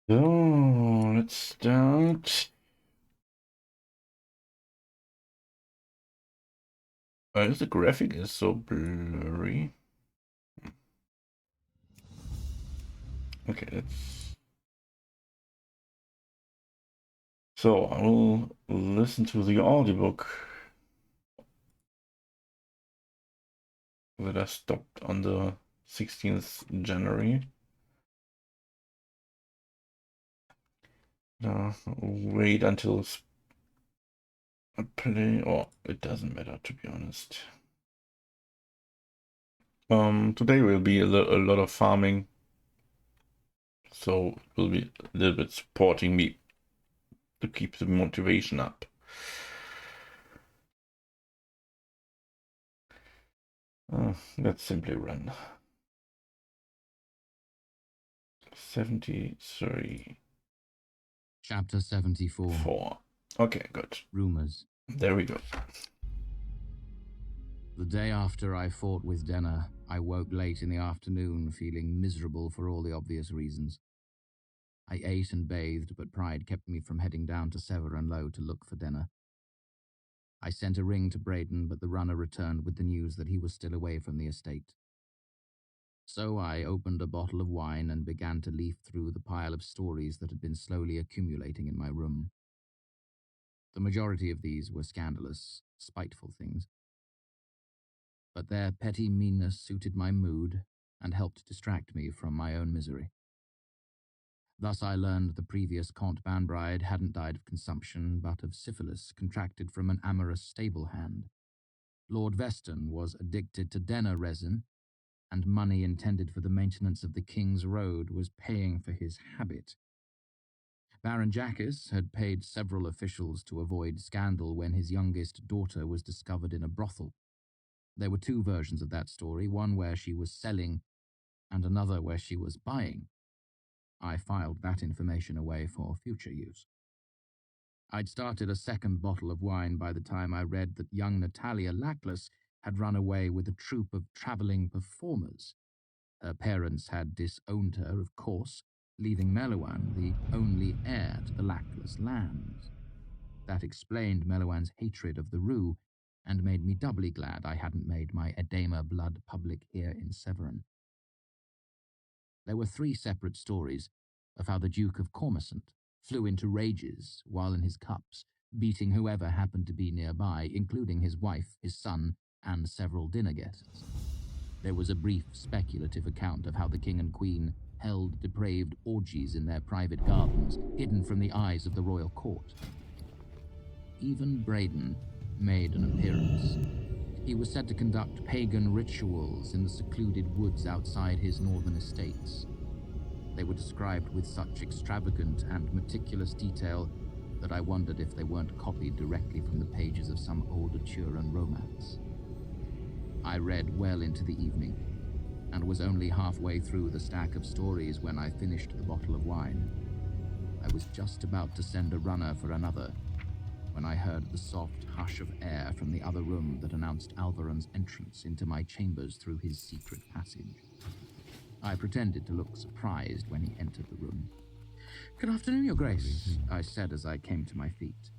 So, let's start. The graphic is so blurry. Okay, let's. So, I will listen to the audiobook that I stopped on the 16th January. Wait until I play, or it doesn't matter to be honest. Today will be a lot of farming, so it will be a little bit supporting me to keep the motivation up. Let's simply run. 73. Chapter 74. 4. Okay, good. Rumors. There we go. The day after I fought with Denna, I woke late in the afternoon, feeling miserable for all the obvious reasons. I ate and bathed, but pride kept me from heading down to Sever and Low to look for Denna. I sent a ring to Braden, but the runner returned with the news that he was still away from the estate. So I opened a bottle of wine and began to leaf through the pile of stories that had been slowly accumulating in my room. The majority of these were scandalous, spiteful things. But their petty meanness suited my mood and helped distract me from my own misery. Thus I learned the previous Comte Banbride hadn't died of consumption, but of syphilis contracted from an amorous stable hand. Lord Veston was addicted to Denna resin, and money intended for the maintenance of the King's Road was paying for his habit. Baron Jackus had paid several officials to avoid scandal when his youngest daughter was discovered in a brothel. There were two versions of that story, one where she was selling and another where she was buying. I filed that information away for future use. I'd started a second bottle of wine by the time I read that young Natalia Lackless had run away with a troupe of travelling performers. Her parents had disowned her, of course, leaving Meloan the only heir to the Lackless lands. That explained Meloan's hatred of the Rue, and made me doubly glad I hadn't made my edema blood public here in Severin. There were three separate stories of how the Duke of Cormorant flew into rages while in his cups, beating whoever happened to be nearby, including his wife, his son, and several dinner guests. There was a brief speculative account of how the King and Queen held depraved orgies in their private gardens, hidden from the eyes of the royal court. Even Braden made an appearance. He was said to conduct pagan rituals in the secluded woods outside his northern estates. They were described with such extravagant and meticulous detail that I wondered if they weren't copied directly from the pages of some old Turan romance. I read well into the evening, and was only halfway through the stack of stories when I finished the bottle of wine. I was just about to send a runner for another, when I heard the soft hush of air from the other room that announced Alvaron's entrance into my chambers through his secret passage. I pretended to look surprised when he entered the room. "Good afternoon, Your Grace," I said as I came to my feet.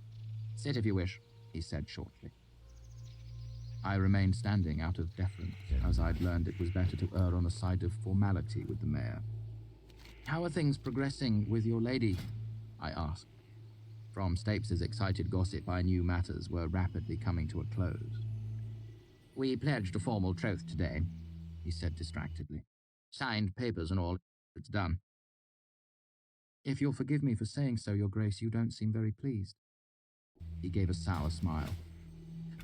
"Sit if you wish," he said shortly. I remained standing out of deference, as I'd learned it was better to err on the side of formality with the mayor. "How are things progressing with your lady?" I asked. From Stapes' excited gossip, I knew matters were rapidly coming to a close. "We pledged a formal troth today," he said distractedly. "Signed papers and all. It's done." "If you'll forgive me for saying so, Your Grace, you don't seem very pleased." He gave a sour smile.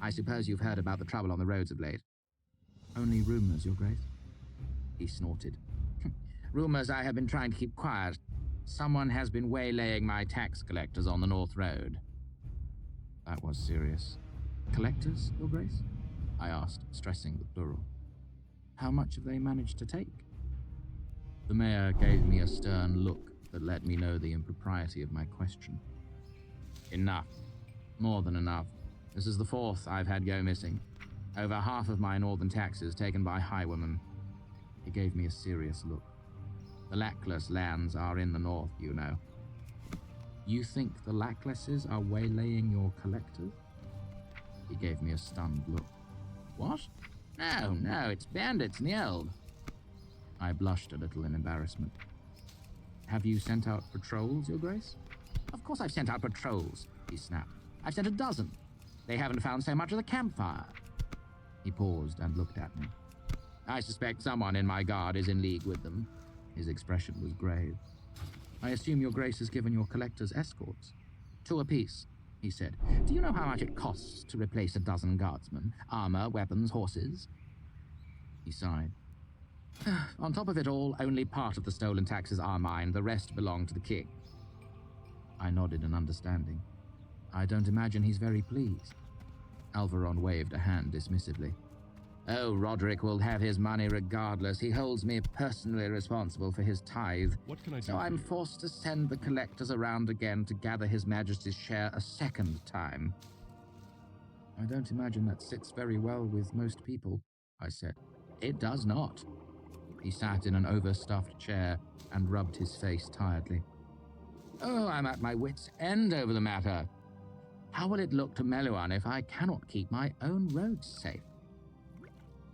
"I suppose you've heard about the trouble on the roads of late." "Only rumors, Your Grace." He snorted. "Rumors I have been trying to keep quiet. Someone has been waylaying my tax collectors on the North Road." That was serious. "Collectors, Your Grace?" I asked, stressing the plural. "How much have they managed to take?" The mayor gave me a stern look that let me know the impropriety of my question. "Enough. More than enough. This is the fourth I've had go missing. Over half of my northern taxes taken by highwaymen." He gave me a serious look. The Lackless lands are in the north, you know. You think the Lacklesses are waylaying your collectors? He gave me a stunned look. What? No, it's bandits in the Eld. I blushed a little in embarrassment. Have you sent out patrols, Your Grace? Of course I've sent out patrols, he snapped. I've sent a dozen. They haven't found so much as a campfire. He paused and looked at me. I suspect someone in my guard is in league with them. His expression was grave. I assume Your Grace has given your collectors escorts. 2 apiece, he said. Do you know how much it costs to replace a dozen guardsmen? Armor, weapons, horses? He sighed. On top of it all, only part of the stolen taxes are mine. The rest belong to the king. I nodded in understanding. I don't imagine he's very pleased. Alvaron waved a hand dismissively. Oh, Roderick will have his money regardless. He holds me personally responsible for his tithe. What can I do? So I'm forced to send the collectors around again to gather His Majesty's share a second time. I don't imagine that sits very well with most people, I said. It does not. He sat in an overstuffed chair and rubbed his face tiredly. Oh, I'm at my wits' end over the matter. How will it look to Meluan if I cannot keep my own roads safe?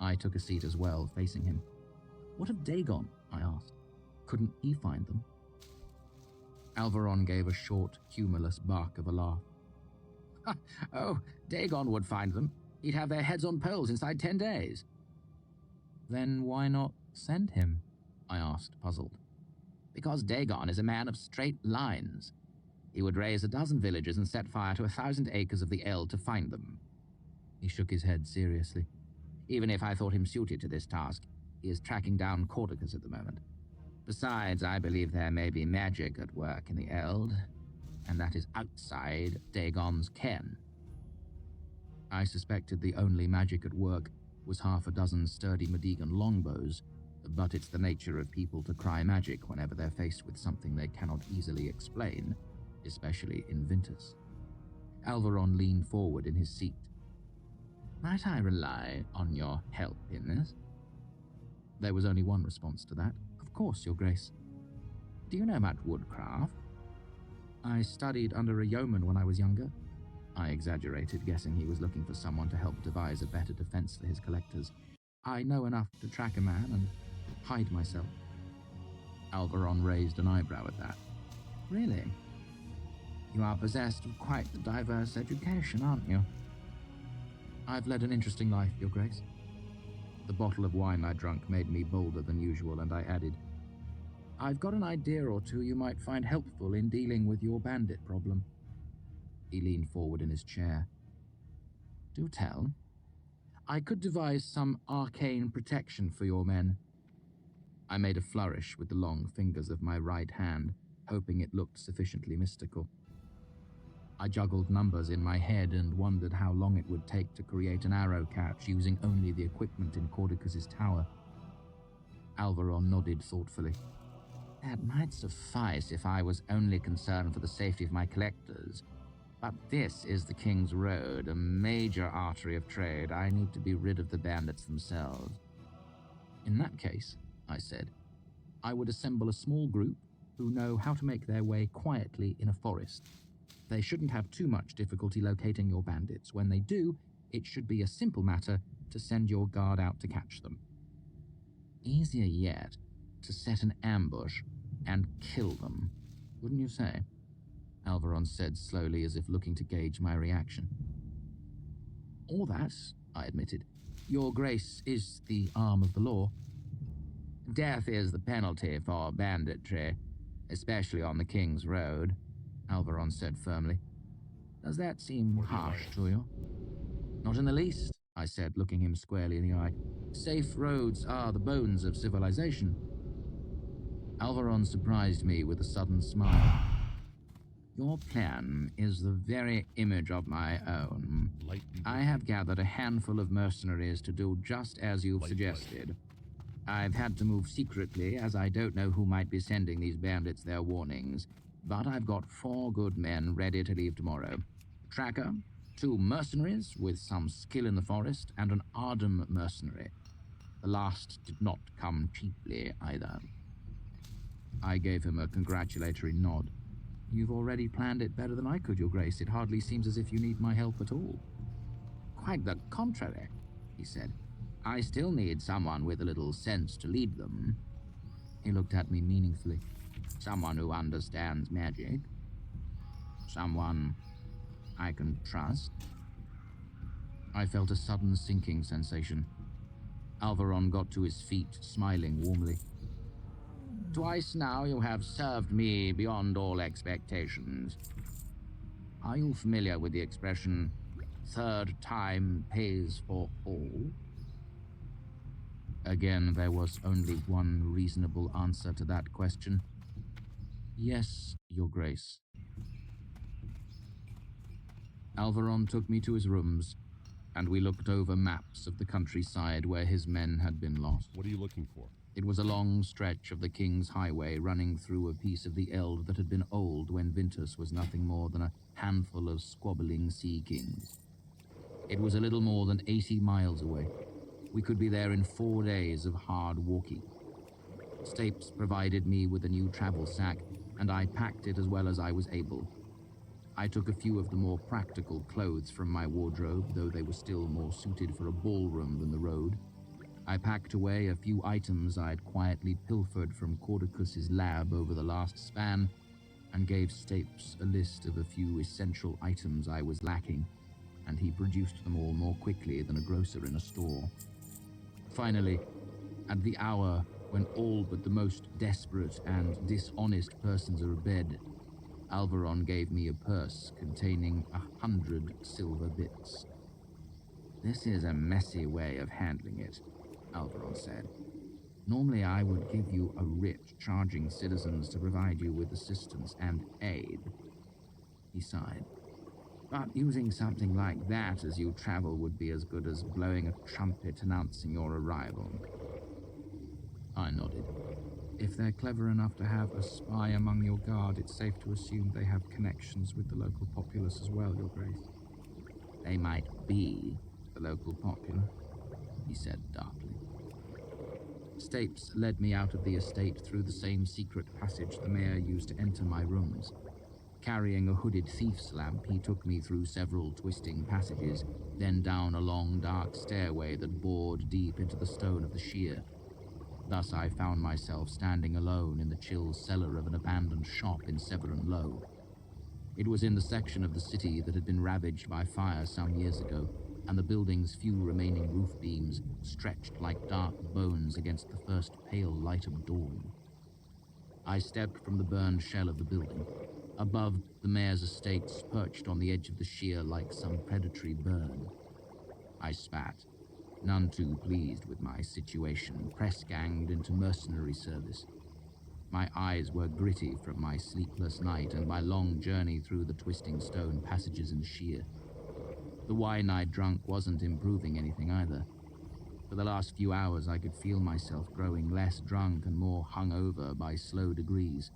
I took a seat as well, facing him. What of Dagon? I asked. Couldn't he find them? Alvaron gave a short, humorless bark of a laugh. Oh, Dagon would find them. He'd have their heads on poles inside 10 days. Then why not send him? I asked, puzzled. Because Dagon is a man of straight lines. He would raise a dozen villages and set fire to 1,000 acres of the Eld to find them. He shook his head seriously. Even if I thought him suited to this task, he is tracking down Cordicus at the moment. Besides, I believe there may be magic at work in the Eld, and that is outside Dagon's ken. I suspected the only magic at work was 6 sturdy Medigan longbows, but it's the nature of people to cry magic whenever they're faced with something they cannot easily explain, especially in Vintus. Alvaron leaned forward in his seat. Might I rely on your help in this? There was only one response to that. Of course, Your Grace. Do you know much woodcraft? I studied under a yeoman when I was younger. I exaggerated, guessing he was looking for someone to help devise a better defense for his collectors. I know enough to track a man and hide myself. Alvaron raised an eyebrow at that. Really? You are possessed of quite the diverse education, aren't you? I've led an interesting life, Your Grace. The bottle of wine I drank made me bolder than usual, and I added, I've got an idea or two you might find helpful in dealing with your bandit problem. He leaned forward in his chair. Do tell. I could devise some arcane protection for your men. I made a flourish with the long fingers of my right hand, hoping it looked sufficiently mystical. I juggled numbers in my head and wondered how long it would take to create an arrow catch using only the equipment in Cordicus's tower. Alvaron nodded thoughtfully. That might suffice if I was only concerned for the safety of my collectors. But this is the King's Road, a major artery of trade. I need to be rid of the bandits themselves. In that case, I said, I would assemble a small group who know how to make their way quietly in a forest. They shouldn't have too much difficulty locating your bandits. When they do, it should be a simple matter to send your guard out to catch them. Easier yet, to set an ambush and kill them, wouldn't you say? Alvaron said slowly, as if looking to gauge my reaction. All that, I admitted. Your Grace is the arm of the law. Death is the penalty for banditry, especially on the King's Road, Alvaron said firmly. Does that seem harsh to you? Not in the least, I said, looking him squarely in the eye. Safe roads are the bones of civilization. Alvaron surprised me with a sudden smile. Your plan is the very image of my own. I have gathered a handful of mercenaries to do just as you've suggested. I've had to move secretly, as I don't know who might be sending these bandits their warnings, but I've got 4 good men ready to leave tomorrow. A tracker, 2 mercenaries with some skill in the forest, and an Ardum mercenary. The last did not come cheaply either. I gave him a congratulatory nod. You've already planned it better than I could, Your Grace. It hardly seems as if you need my help at all. Quite the contrary, he said. I still need someone with a little sense to lead them. He looked at me meaningfully. Someone who understands magic. Someone I can trust. I felt a sudden sinking sensation. Alvaron got to his feet, smiling warmly. Twice now you have served me beyond all expectations. Are you familiar with the expression, third time pays for all? Again, there was only one reasonable answer to that question. Yes, Your Grace. Alvaron took me to his rooms, and we looked over maps of the countryside where his men had been lost. What are you looking for? It was a long stretch of the King's Highway running through a piece of the Eld that had been old when Vintus was nothing more than a handful of squabbling sea kings. It was a little more than 80 miles away. We could be there in 4 days of hard walking. Stapes provided me with a new travel sack, and I packed it as well as I was able. I took a few of the more practical clothes from my wardrobe, though they were still more suited for a ballroom than the road. I packed away a few items I'd quietly pilfered from Cordicus's lab over the last span, and gave Stapes a list of a few essential items I was lacking, and he produced them all more quickly than a grocer in a store. Finally, at the hour when all but the most desperate and dishonest persons are abed, Alvaron gave me a purse containing 100 silver bits. This is a messy way of handling it, Alvaron said. Normally I would give you a writ charging citizens to provide you with assistance and aid. He sighed. But using something like that as you travel would be as good as blowing a trumpet announcing your arrival. I nodded. If they're clever enough to have a spy among your guard, it's safe to assume they have connections with the local populace as well, Your Grace. They might be the local populace, he said darkly. Stapes led me out of the estate through the same secret passage the mayor used to enter my rooms. Carrying a hooded thief's lamp, he took me through several twisting passages, then down a long, dark stairway that bored deep into the stone of the sheer. Thus I found myself standing alone in the chill cellar of an abandoned shop in Severn Low. It was in the section of the city that had been ravaged by fire some years ago, and the building's few remaining roof beams stretched like dark bones against the first pale light of dawn. I stepped from the burned shell of the building. Above, the mayor's estates perched on the edge of the sheer like some predatory bird. I spat, none too pleased with my situation, press-ganged into mercenary service. My eyes were gritty from my sleepless night and my long journey through the twisting stone passages and sheer. The wine I'd drunk wasn't improving anything either. For the last few hours I could feel myself growing less drunk and more hungover by slow degrees.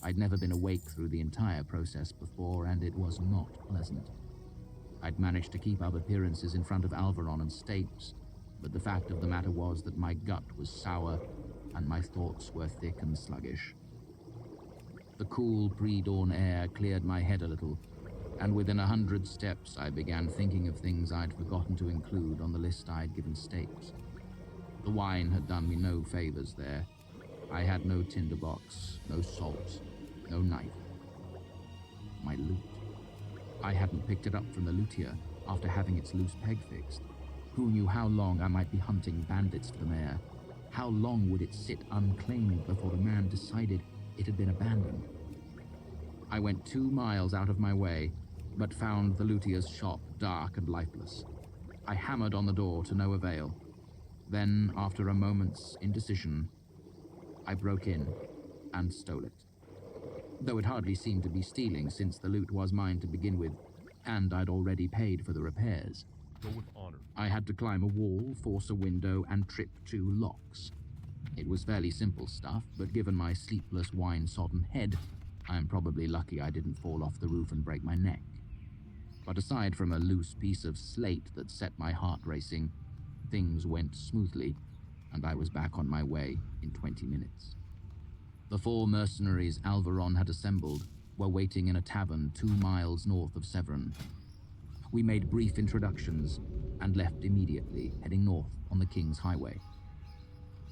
I'd never been awake through the entire process before, and it was not pleasant. I'd managed to keep up appearances in front of Alvaron and Stapes, but the fact of the matter was that my gut was sour, and my thoughts were thick and sluggish. The cool pre-dawn air cleared my head a little, and within 100 steps I began thinking of things I'd forgotten to include on the list I'd given Stapes. The wine had done me no favors there. I had no tinderbox, no salt, no knife. My loot. I hadn't picked it up from the luthier after having its loose peg fixed. Who knew how long I might be hunting bandits for the mayor? How long would it sit unclaimed before the man decided it had been abandoned? I went 2 miles out of my way, but found the luthier's shop dark and lifeless. I hammered on the door to no avail. Then, after a moment's indecision, I broke in and stole it. Though it hardly seemed to be stealing, since the loot was mine to begin with, and I'd already paid for the repairs. Go with honor. I had to climb a wall, force a window, and trip 2 locks. It was fairly simple stuff, but given my sleepless, wine-sodden head, I am probably lucky I didn't fall off the roof and break my neck. But aside from a loose piece of slate that set my heart racing, things went smoothly, and I was back on my way in 20 minutes. The 4 mercenaries Alvaron had assembled were waiting in a tavern 2 miles north of Severin. We made brief introductions and left immediately, heading north on the King's Highway.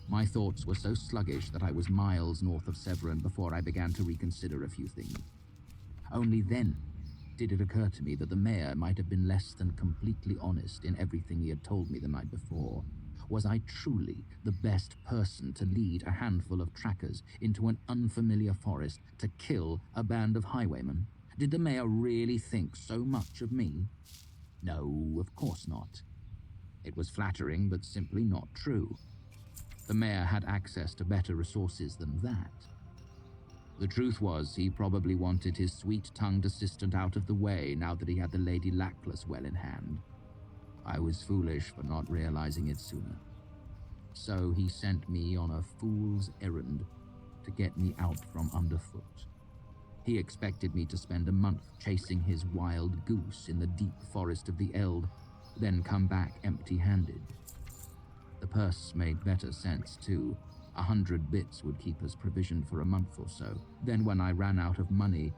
My thoughts were so sluggish that I was miles north of Severin before I began to reconsider a few things. Only then did it occur to me that the mayor might have been less than completely honest in everything he had told me the night before. Was I truly the best person to lead a handful of trackers into an unfamiliar forest to kill a band of highwaymen? Did the mayor really think so much of me? No, of course not. It was flattering, but simply not true. The mayor had access to better resources than that. The truth was, he probably wanted his sweet-tongued assistant out of the way now that he had the Lady Lackless well in hand. I was foolish for not realizing it sooner. So he sent me on a fool's errand to get me out from underfoot. He expected me to spend a month chasing his wild goose in the deep forest of the Eld, then come back empty-handed. The purse made better sense, too. 100 bits would keep us provisioned for a month or so. Then when I ran out of money,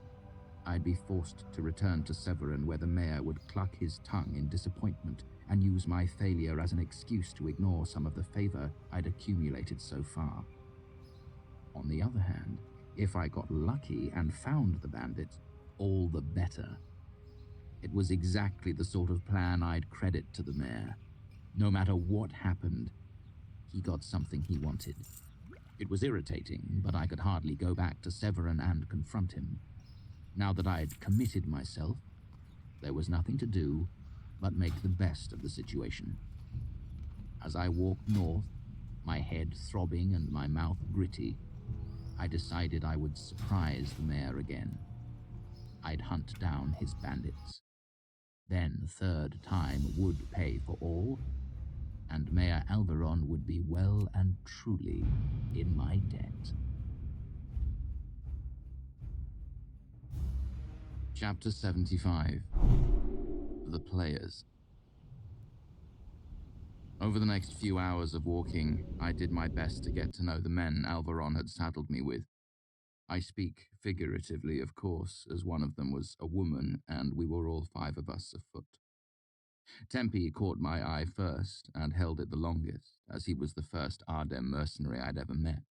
I'd be forced to return to Severin, where the mayor would cluck his tongue in disappointment and use my failure as an excuse to ignore some of the favor I'd accumulated so far. On the other hand, if I got lucky and found the bandits, all the better. It was exactly the sort of plan I'd credit to the mayor. No matter what happened, he got something he wanted. It was irritating, but I could hardly go back to Severin and confront him. Now that I had committed myself, there was nothing to do but make the best of the situation. As I walked north, my head throbbing and my mouth gritty, I decided I would surprise the mayor again. I'd hunt down his bandits. Then third time would pay for all, and Mayor Alvaron would be well and truly in my debt. Chapter 75. The Players. Over the next few hours of walking, I did my best to get to know the men Alvaron had saddled me with. I speak figuratively, of course, as one of them was a woman, and we were all 5 of us afoot. Tempe caught my eye first, and held it the longest, as he was the first Ardem mercenary I'd ever met.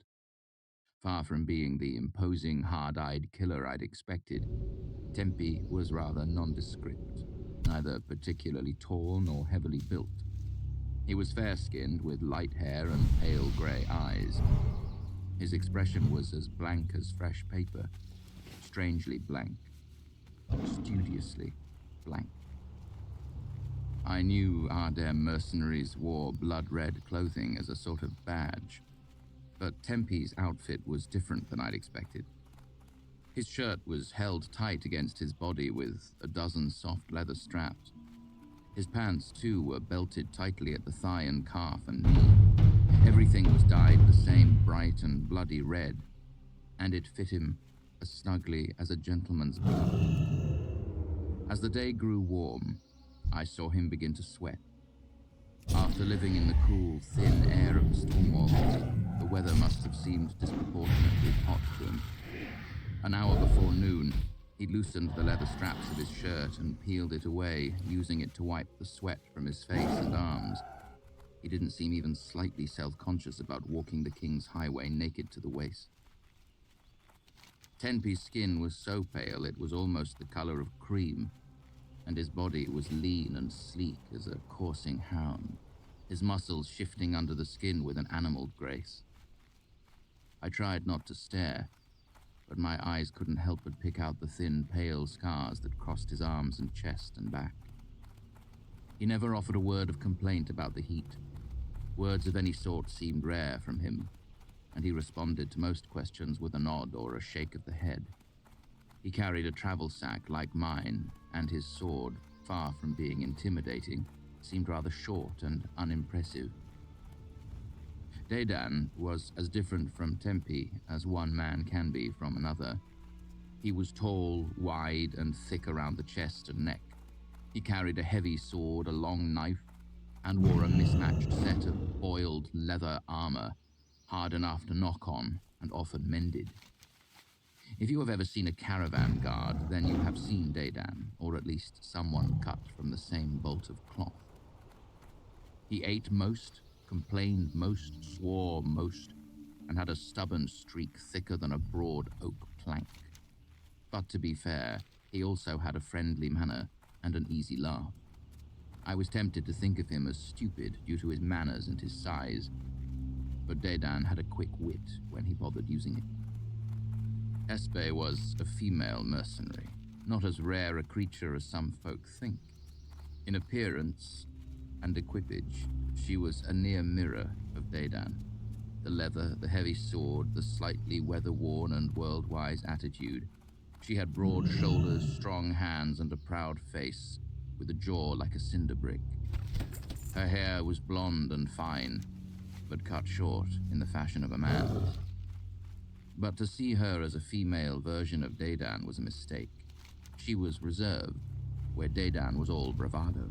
Far from being the imposing, hard-eyed killer I'd expected, Tempe was rather nondescript, neither particularly tall nor heavily built. He was fair-skinned, with light hair and pale grey eyes. His expression was as blank as fresh paper, strangely blank, studiously blank. I knew Ardem mercenaries wore blood-red clothing as a sort of badge, but Tempe's outfit was different than I'd expected. His shirt was held tight against his body with a dozen soft leather straps. His pants, too, were belted tightly at the thigh and calf and knee. Everything was dyed the same bright and bloody red, and it fit him as snugly as a gentleman's glove. As the day grew warm, I saw him begin to sweat. After living in the cool, thin air of the Stormwalls, the weather must have seemed disproportionately hot to him. An hour before noon, he loosened the leather straps of his shirt and peeled it away, using it to wipe the sweat from his face and arms. He didn't seem even slightly self-conscious about walking the King's Highway naked to the waist. Tempe's skin was so pale it was almost the color of cream, and his body was lean and sleek as a coursing hound, his muscles shifting under the skin with an animal grace. I tried not to stare, but my eyes couldn't help but pick out the thin, pale scars that crossed his arms and chest and back. He never offered a word of complaint about the heat. Words of any sort seemed rare from him, and he responded to most questions with a nod or a shake of the head. He carried a travel sack like mine, and his sword, far from being intimidating, seemed rather short and unimpressive. Dedan was as different from Tempe as one man can be from another. He was tall, wide, and thick around the chest and neck. He carried a heavy sword, a long knife, and wore a mismatched set of oiled leather armor, hard enough to knock on, and often mended. If you have ever seen a caravan guard, then you have seen Dedan, or at least someone cut from the same bolt of cloth. He ate most, complained most, swore most, and had a stubborn streak thicker than a broad oak plank. But to be fair, he also had a friendly manner and an easy laugh. I was tempted to think of him as stupid due to his manners and his size, but Dedan had a quick wit when he bothered using it. Espe was a female mercenary, not as rare a creature as some folk think. In appearance and equipage, she was a near mirror of Dedan. The leather, the heavy sword, the slightly weather-worn and world-wise attitude. She had broad shoulders, strong hands, and a proud face, with a jaw like a cinder brick. Her hair was blonde and fine, but cut short in the fashion of a man's. But to see her as a female version of Dedan was a mistake. She was reserved, where Dedan was all bravado.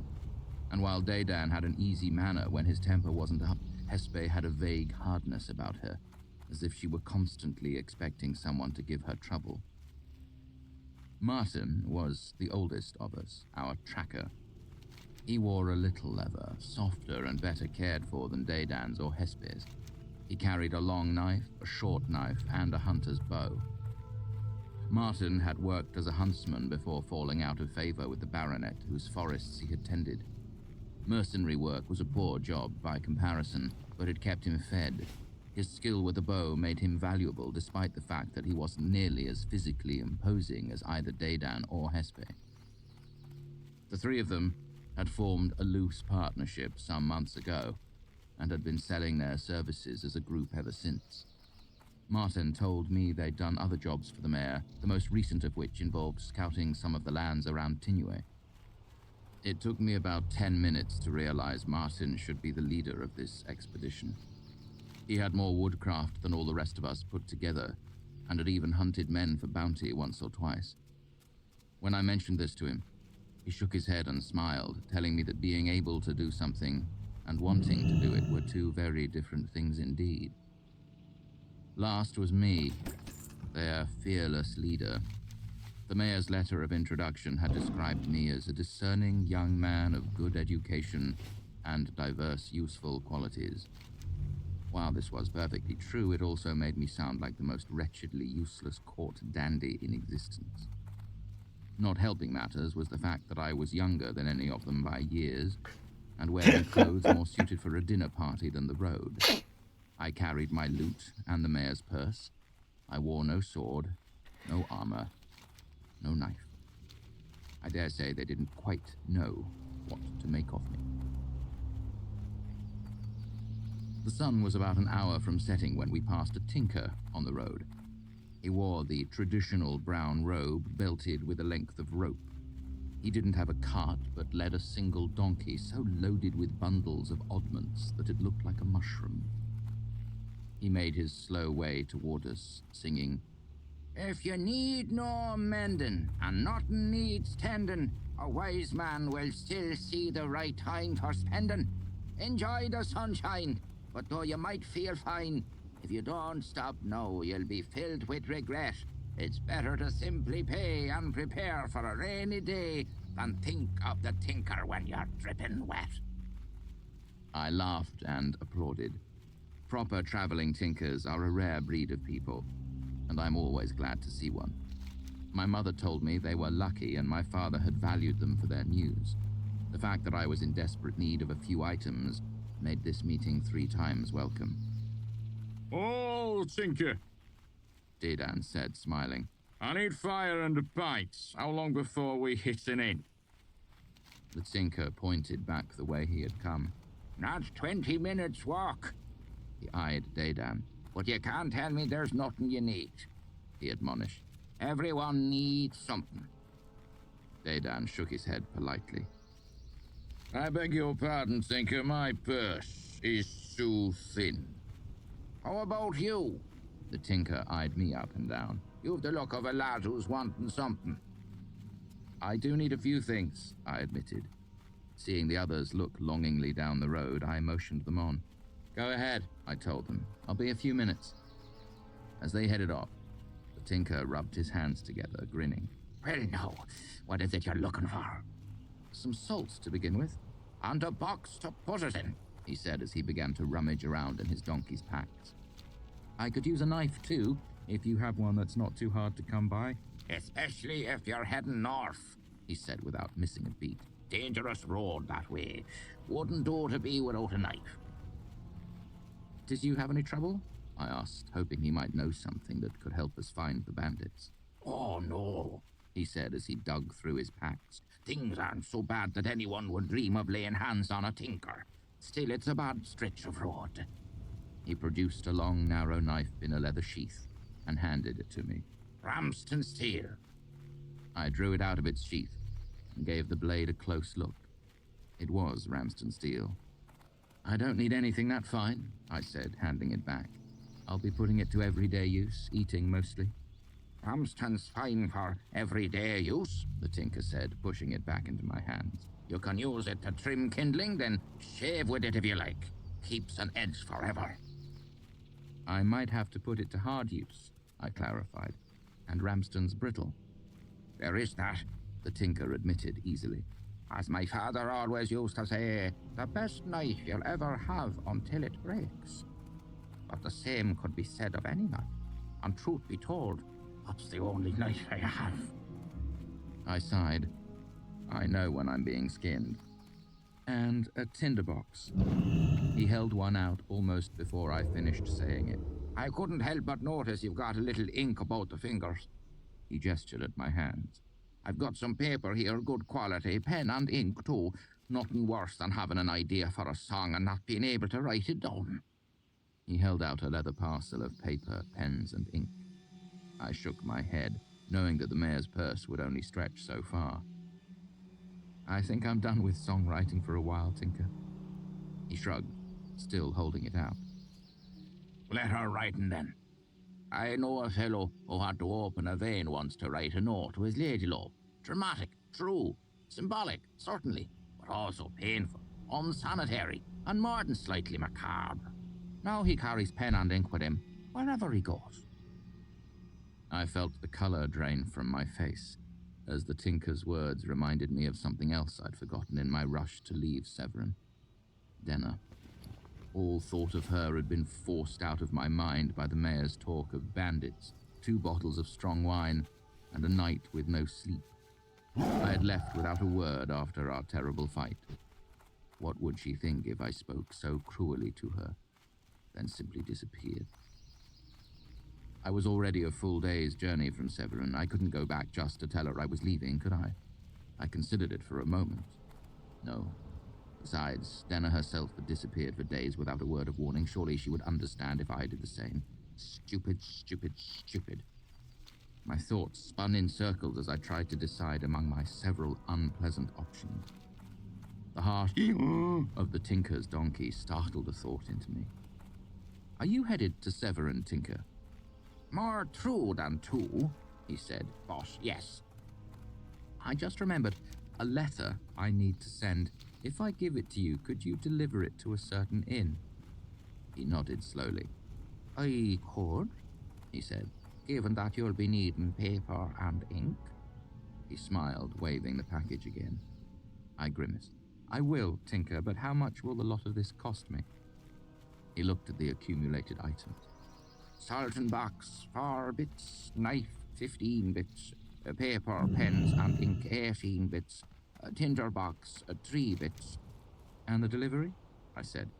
And while Dedan had an easy manner when his temper wasn't up, Hespe had a vague hardness about her, as if she were constantly expecting someone to give her trouble. Martin was the oldest of us, our tracker. He wore a little leather, softer and better cared for than Dedan's or Hespe's. He carried a long knife, a short knife, and a hunter's bow. Martin had worked as a huntsman before falling out of favor with the baronet whose forests he had tended. Mercenary work was a poor job by comparison, but it kept him fed. His skill with a bow made him valuable despite the fact that he wasn't nearly as physically imposing as either Dedan or Hespe. The three of them had formed a loose partnership some months ago, and had been selling their services as a group ever since. Martin told me they'd done other jobs for the mayor, the most recent of which involved scouting some of the lands around Tinue. It took me about 10 minutes to realize Martin should be the leader of this expedition. He had more woodcraft than all the rest of us put together, and had even hunted men for bounty once or twice. When I mentioned this to him, he shook his head and smiled, telling me that being able to do something and wanting to do it were two very different things indeed. Last was me, their fearless leader. The mayor's letter of introduction had described me as a discerning young man of good education and diverse useful qualities. While this was perfectly true, it also made me sound like the most wretchedly useless court dandy in existence. Not helping matters was the fact that I was younger than any of them by years, and wearing clothes more suited for a dinner party than the road. I carried my loot and the mayor's purse. I wore no sword, no armor, no knife. I dare say they didn't quite know what to make of me. The sun was about an hour from setting when we passed a tinker on the road. He wore the traditional brown robe belted with a length of rope. He didn't have a cart, but led a single donkey so loaded with bundles of oddments that it looked like a mushroom. He made his slow way toward us, singing, "If you need no mending, and nothing needs tending, a wise man will still see the right time for spending. Enjoy the sunshine, but though you might feel fine, if you don't stop now, you'll be filled with regret. It's better to simply pay and prepare for a rainy day than think of the tinker when you're dripping wet." I laughed and applauded. Proper traveling tinkers are a rare breed of people, and I'm always glad to see one. My mother told me they were lucky and my father had valued them for their news. The fact that I was in desperate need of a few items made this meeting 3 times welcome. "Oh, tinker," Dedan said, smiling. "I need fire and a pint. How long before we hit an inn?" The tinker pointed back the way he had come. "Not 20 minutes walk." He eyed Dedan. "But you can't tell me there's nothing you need," he admonished. "Everyone needs something." Dedan shook his head politely. "I beg your pardon, tinker. My purse is too thin." "How about you?" The tinker eyed me up and down. "You've the look of a lad who's wanting something." "I do need a few things," I admitted. Seeing the others look longingly down the road, I motioned them on. "Go ahead," I told them. "I'll be a few minutes." As they headed off, the tinker rubbed his hands together, grinning. Well, now, what is it you're looking for? Some salt to begin with, And a box to put it in. he said as he began to rummage around in his donkey's packs. I could use a knife too, if you have one that's not too hard to come by, Especially if you're heading north. he said without missing a beat. Dangerous road that way. Wouldn't do to be without a knife. Did you have any trouble? I asked, hoping he might know something that could help us find the bandits. Oh, no, He said as he dug through his packs. things aren't so bad that anyone would dream of laying hands on a tinker. Still, it's a bad stretch of road. He produced a long, narrow knife in a leather sheath and handed it to me. Ramston steel. I drew it out of its sheath and gave the blade a close look. It was Ramston steel. I don't need anything that fine, I said, handing it back. I'll be putting it to everyday use, eating mostly. Ramston's fine for everyday use, The tinker said, pushing it back into my hands. You can use it to trim kindling, then shave with it if you like. Keeps an edge forever. I might have to put it to hard use, I clarified. And Ramston's brittle, There is that. the tinker admitted easily. As my father always used to say, the best knife you'll ever have until it breaks. But the same could be said of any knife. And truth be told, that's the only knife I have. I sighed. I know when I'm being skinned. And a tinderbox. He held one out almost before I finished saying it. I couldn't help but notice you've got a little ink about the fingers. He gestured at my hands. I've got some paper here, good quality, pen and ink too. Nothing worse than having an idea for a song and not being able to write it down. He held out a leather parcel of paper, pens, and ink. I shook my head, knowing that the mayor's purse would only stretch so far. I think I'm done with songwriting for a while, Tinker. He shrugged, still holding it out. Let her writing then. I know a fellow who had to open a vein once to write a note to his ladylove. Dramatic, true, symbolic, certainly, but also painful, unsanitary, and more than slightly macabre. Now he carries pen and ink with him wherever he goes. I felt the colour drain from my face, as the tinker's words reminded me of something else I'd forgotten in my rush to leave Severin. Denna. All thought of her had been forced out of my mind by the mayor's talk of bandits, 2 bottles of strong wine, and a night with no sleep. I had left without a word after our terrible fight. What would she think if I spoke so cruelly to her, then simply disappeared? I was already a full day's journey from Severin. I couldn't go back just to tell her I was leaving, could I? I considered it for a moment. No. Besides, Denna herself had disappeared for days without a word of warning. Surely she would understand if I did the same. Stupid, stupid, stupid. My thoughts spun in circles as I tried to decide among my several unpleasant options. The harsh of the tinker's donkey startled a thought into me. Are you headed to Severin, Tinker? More true than two, he said, but yes. I just remembered a letter I need to send. If I give it to you, could you deliver it to a certain inn? He nodded slowly. I could, he said, given that you'll be needing paper and ink. He smiled, waving the package again. I grimaced. I will, Tinker, but how much will the lot of this cost me? He looked at the accumulated items. Salt and box, 4 bits, knife, 15 bits, paper, pens, and ink, 18 bits, tinder box, 3 bits. And the delivery? I said.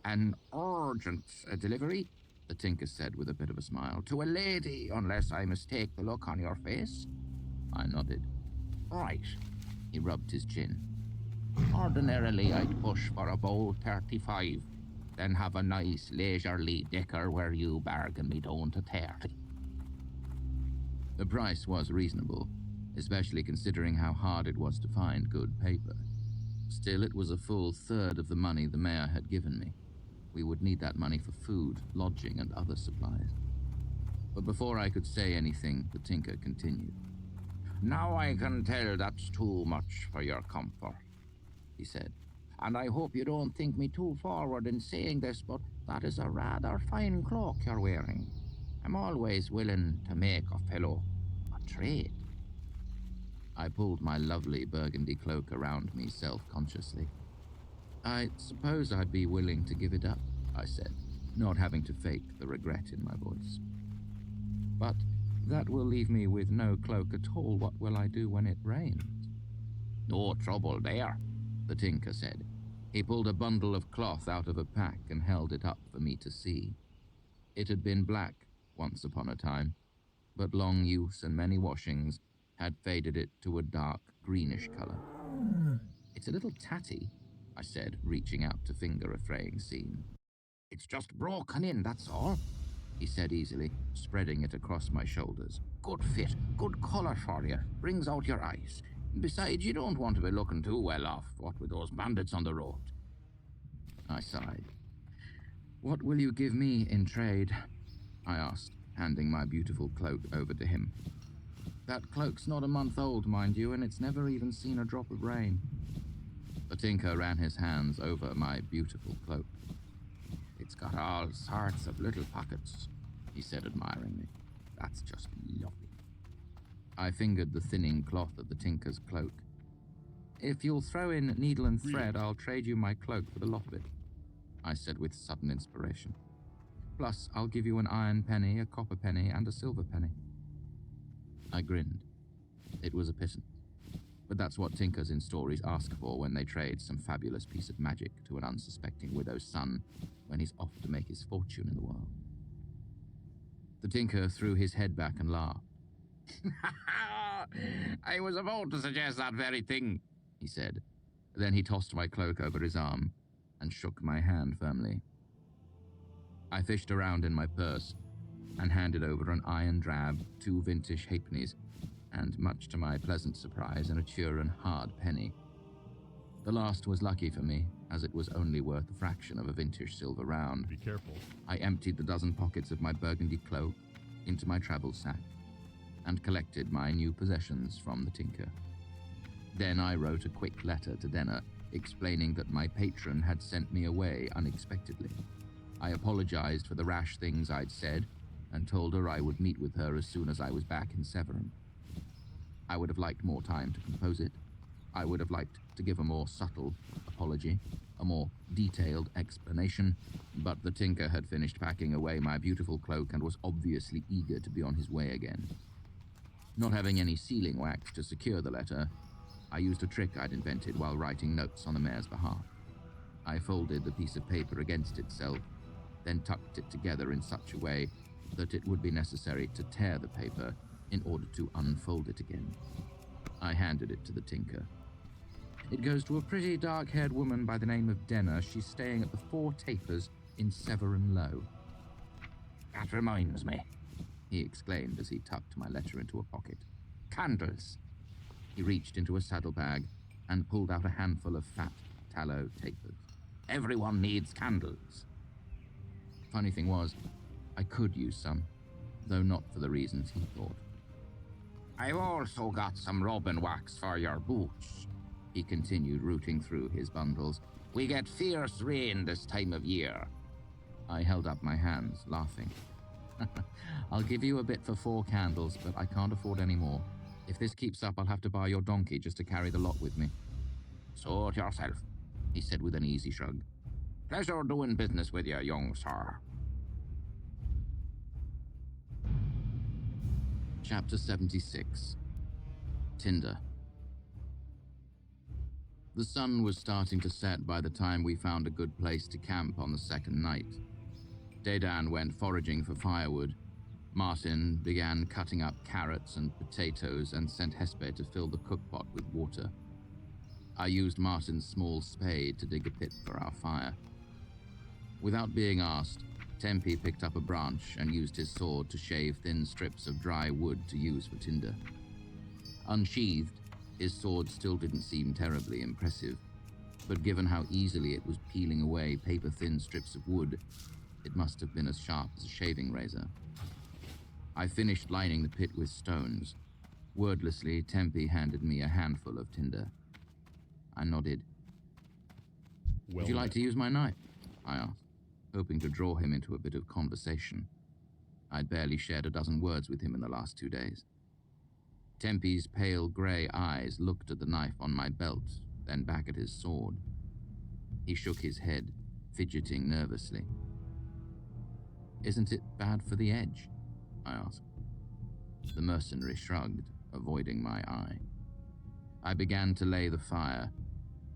An urgent delivery, the tinker said with a bit of a smile, to a lady, unless I mistake the look on your face. I nodded. Right. He rubbed his chin. Ordinarily, I'd push for about 35. Then have a nice leisurely dicker where you bargain me down to 30. The price was reasonable, especially considering how hard it was to find good paper. Still, it was a full third of the money the mayor had given me. We would need that money for food, lodging, and other supplies. But before I could say anything, the tinker continued. Now I can tell that's too much for your comfort, he said. And I hope you don't think me too forward in saying this, but that is a rather fine cloak you're wearing. I'm always willing to make a fellow a trade. I pulled my lovely burgundy cloak around me self-consciously. I suppose I'd be willing to give it up, I said, not having to fake the regret in my voice. But that will leave me with no cloak at all. What will I do when it rains? No trouble there, the tinker said. He pulled a bundle of cloth out of a pack and held it up for me to see. It had been black once upon a time, but long use and many washings had faded it to a dark greenish color. It's a little tatty, I said, reaching out to finger a fraying seam. It's just broken in, that's all, he said easily, spreading it across my shoulders. Good fit, good color for you, brings out your eyes. Besides, you don't want to be looking too well off, what with those bandits on the road. I sighed. What will you give me in trade? I asked, handing my beautiful cloak over to him. That cloak's not a month old, mind you, and it's never even seen a drop of rain. The tinker ran his hands over my beautiful cloak. It's got all sorts of little pockets, he said admiringly. That's just lovely. I fingered the thinning cloth of the tinker's cloak. If you'll throw in needle and thread, I'll trade you my cloak for the lot of it, I said with sudden inspiration. Plus, I'll give you an iron penny, a copper penny, and a silver penny. I grinned. It was a pittance. But that's what tinkers in stories ask for when they trade some fabulous piece of magic to an unsuspecting widow's son when he's off to make his fortune in the world. The tinker threw his head back and laughed. I was about to suggest that very thing, he said. Then he tossed my cloak over his arm and shook my hand firmly. I fished around in my purse and handed over an iron drab, 2 vintage halfpennies, and, much to my pleasant surprise, an Aturan hard penny. The last was lucky for me, as it was only worth a fraction of a vintage silver round. Be careful. I emptied the dozen pockets of my burgundy cloak into my travel sack and collected my new possessions from the tinker. Then I wrote a quick letter to Denna, explaining that my patron had sent me away unexpectedly. I apologized for the rash things I'd said and told her I would meet with her as soon as I was back in Severin. I would have liked more time to compose it. I would have liked to give a more subtle apology, a more detailed explanation, but the tinker had finished packing away my beautiful cloak and was obviously eager to be on his way again. Not having any sealing wax to secure the letter, I used a trick I'd invented while writing notes on the mayor's behalf. I folded the piece of paper against itself, then tucked it together in such a way that it would be necessary to tear the paper in order to unfold it again. I handed it to the tinker. It goes to a pretty dark-haired woman by the name of Denna. She's staying at the 4 Tapers in Severin Low. That reminds me, he exclaimed as he tucked my letter into a pocket. Candles. He reached into a saddlebag and pulled out a handful of fat tallow tapers. Everyone needs candles. Funny thing was, I could use some, though not for the reasons he thought. I've also got some robin wax for your boots, he continued, rooting through his bundles. We get fierce rain this time of year. I held up my hands, laughing. I'll give you a bit for 4 candles, but I can't afford any more. If this keeps up, I'll have to buy your donkey just to carry the lot with me. Sort yourself, he said with an easy shrug. Pleasure doing business with you, young sir. Chapter 76. Tinder. The sun was starting to set by the time we found a good place to camp on the second night. Dedan went foraging for firewood. Martin began cutting up carrots and potatoes and sent Hespe to fill the cookpot with water. I used Martin's small spade to dig a pit for our fire. Without being asked, Tempe picked up a branch and used his sword to shave thin strips of dry wood to use for tinder. Unsheathed, his sword still didn't seem terribly impressive, but given how easily it was peeling away paper-thin strips of wood, it must have been as sharp as a shaving razor. I finished lining the pit with stones. Wordlessly, Tempe handed me a handful of tinder. I nodded. Would you like to use my knife? I asked, hoping to draw him into a bit of conversation. I'd barely shared a dozen words with him in the last 2 days. Tempe's pale grey eyes looked at the knife on my belt, then back at his sword. He shook his head, fidgeting nervously. "Isn't it bad for the edge?" I asked. The mercenary shrugged, avoiding my eye. I began to lay the fire,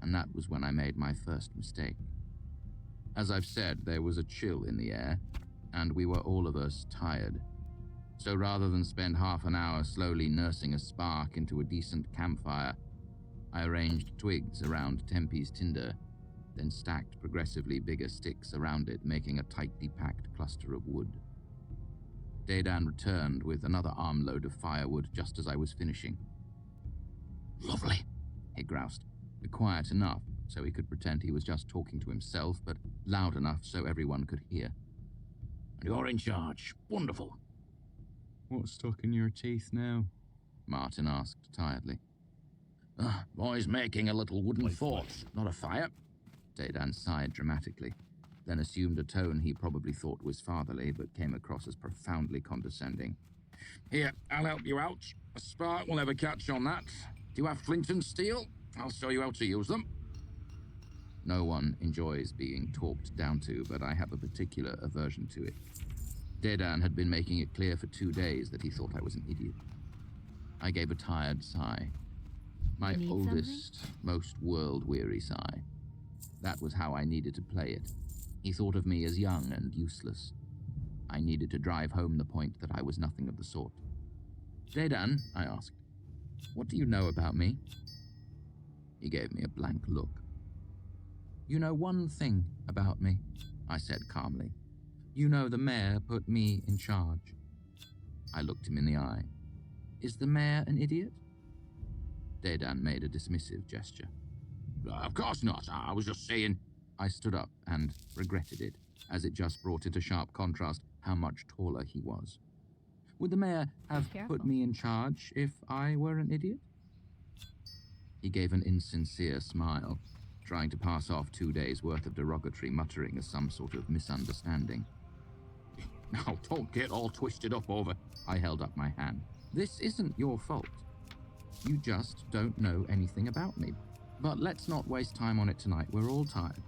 and that was when I made my first mistake. As I've said, there was a chill in the air, and we were all of us tired. So rather than spend half an hour slowly nursing a spark into a decent campfire, I arranged twigs around Tempe's tinder, then stacked progressively bigger sticks around it, making a tightly packed cluster of wood. Dedan returned with another armload of firewood just as I was finishing. "Lovely," he groused, quiet enough so he could pretend he was just talking to himself, but loud enough so everyone could hear. "And you're in charge. Wonderful." "What's stuck in your teeth now?" Martin asked tiredly. Boy's making a little wooden fort, not a fire." Dedan sighed dramatically, then assumed a tone he probably thought was fatherly but came across as profoundly condescending. "Here, I'll help you out. A spark will never catch on that. Do you have flint and steel? I'll show you how to use them." No one enjoys being talked down to, but I have a particular aversion to it. Dedan had been making it clear for 2 days that he thought I was an idiot. I gave a tired sigh. My oldest, most world-weary sigh. That was how I needed to play it. He thought of me as young and useless. I needed to drive home the point that I was nothing of the sort. "Dedan," I asked, "what do you know about me?" He gave me a blank look. "You know one thing about me," I said calmly. "You know the mayor put me in charge." I looked him in the eye. "Is the mayor an idiot?" Dedan made a dismissive gesture. "Of course not. I was just saying." I stood up and regretted it, as it just brought into sharp contrast how much taller he was. "Would the mayor have put me in charge if I were an idiot?" He gave an insincere smile, trying to pass off 2 days' worth of derogatory muttering as some sort of misunderstanding. "Now, don't get all twisted up over." I held up my hand. "This isn't your fault. You just don't know anything about me. But let's not waste time on it tonight. We're all tired.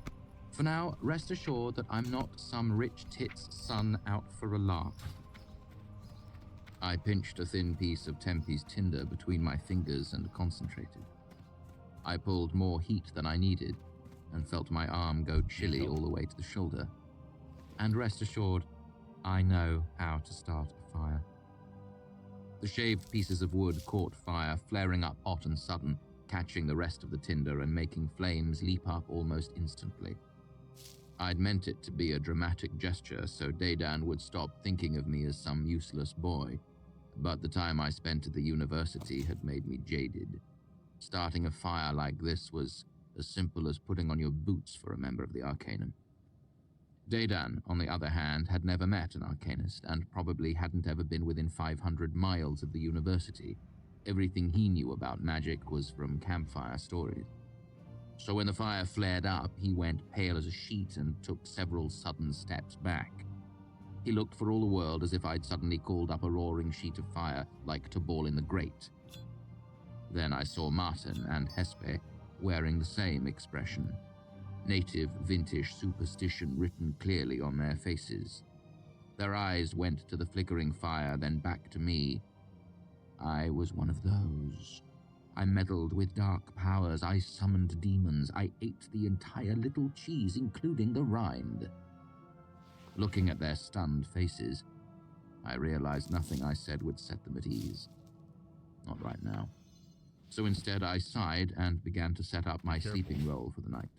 For now, rest assured that I'm not some rich tit's son out for a laugh." I pinched a thin piece of Tempe's tinder between my fingers and concentrated. I pulled more heat than I needed and felt my arm go chilly all the way to the shoulder. And rest assured, I know how to start a fire. The shaved pieces of wood caught fire, flaring up hot and sudden, catching the rest of the tinder and making flames leap up almost instantly. I'd meant it to be a dramatic gesture so Dedan would stop thinking of me as some useless boy, but the time I spent at the university had made me jaded. Starting a fire like this was as simple as putting on your boots for a member of the Arcanum. Dedan, on the other hand, had never met an Arcanist and probably hadn't ever been within 500 miles of the university. Everything he knew about magic was from campfire stories. So when the fire flared up, he went pale as a sheet and took several sudden steps back. He looked for all the world as if I'd suddenly called up a roaring sheet of fire, like to ball in the grate. Then I saw Martin and Hespe wearing the same expression, native vintage superstition written clearly on their faces. Their eyes went to the flickering fire, then back to me. I was one of those. I meddled with dark powers, I summoned demons, I ate the entire little cheese, including the rind. Looking at their stunned faces, I realized nothing I said would set them at ease. Not right now. So instead I sighed and began to set up my sleeping roll for the night.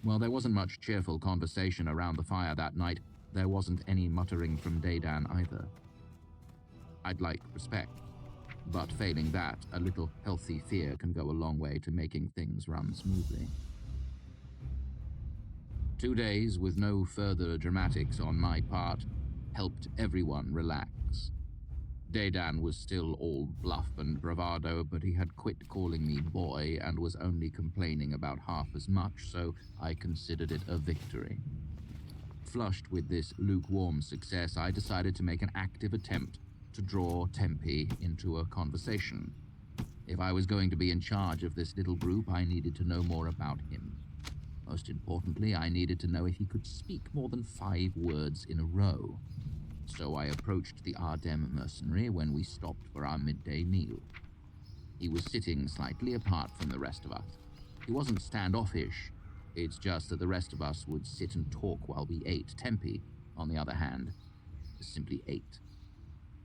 While there wasn't much cheerful conversation around the fire that night, there wasn't any muttering from Dedan either. I'd like respect, but failing that, a little healthy fear can go a long way to making things run smoothly. 2 days with no further dramatics on my part helped everyone relax. Dedan was still all bluff and bravado, but he had quit calling me boy and was only complaining about half as much, so I considered it a victory. Flushed with this lukewarm success, I decided to make an active attempt to draw Tempe into a conversation. If I was going to be in charge of this little group, I needed to know more about him. Most importantly, I needed to know if he could speak more than 5 words in a row. So I approached the Ardem mercenary when we stopped for our midday meal. He was sitting slightly apart from the rest of us. He wasn't standoffish. It's just that the rest of us would sit and talk while we ate. Tempe, on the other hand, simply ate.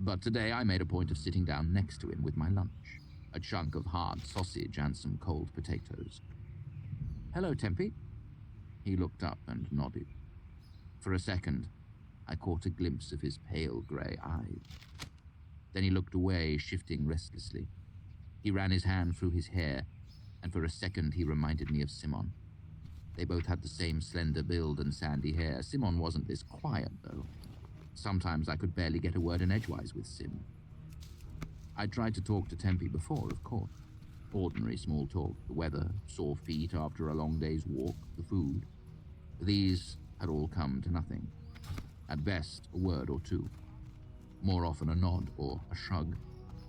But today I made a point of sitting down next to him with my lunch, a chunk of hard sausage and some cold potatoes. "Hello, Tempe." He looked up and nodded. For a second, I caught a glimpse of his pale grey eyes. Then he looked away, shifting restlessly. He ran his hand through his hair, and for a second he reminded me of Simon. They both had the same slender build and sandy hair. Simon wasn't this quiet, though. Sometimes I could barely get a word in edgewise with Sim. I'd tried to talk to Tempe before, of course. Ordinary small talk, the weather, sore feet after a long day's walk, the food. These had all come to nothing. At best, a word or two. More often a nod or a shrug,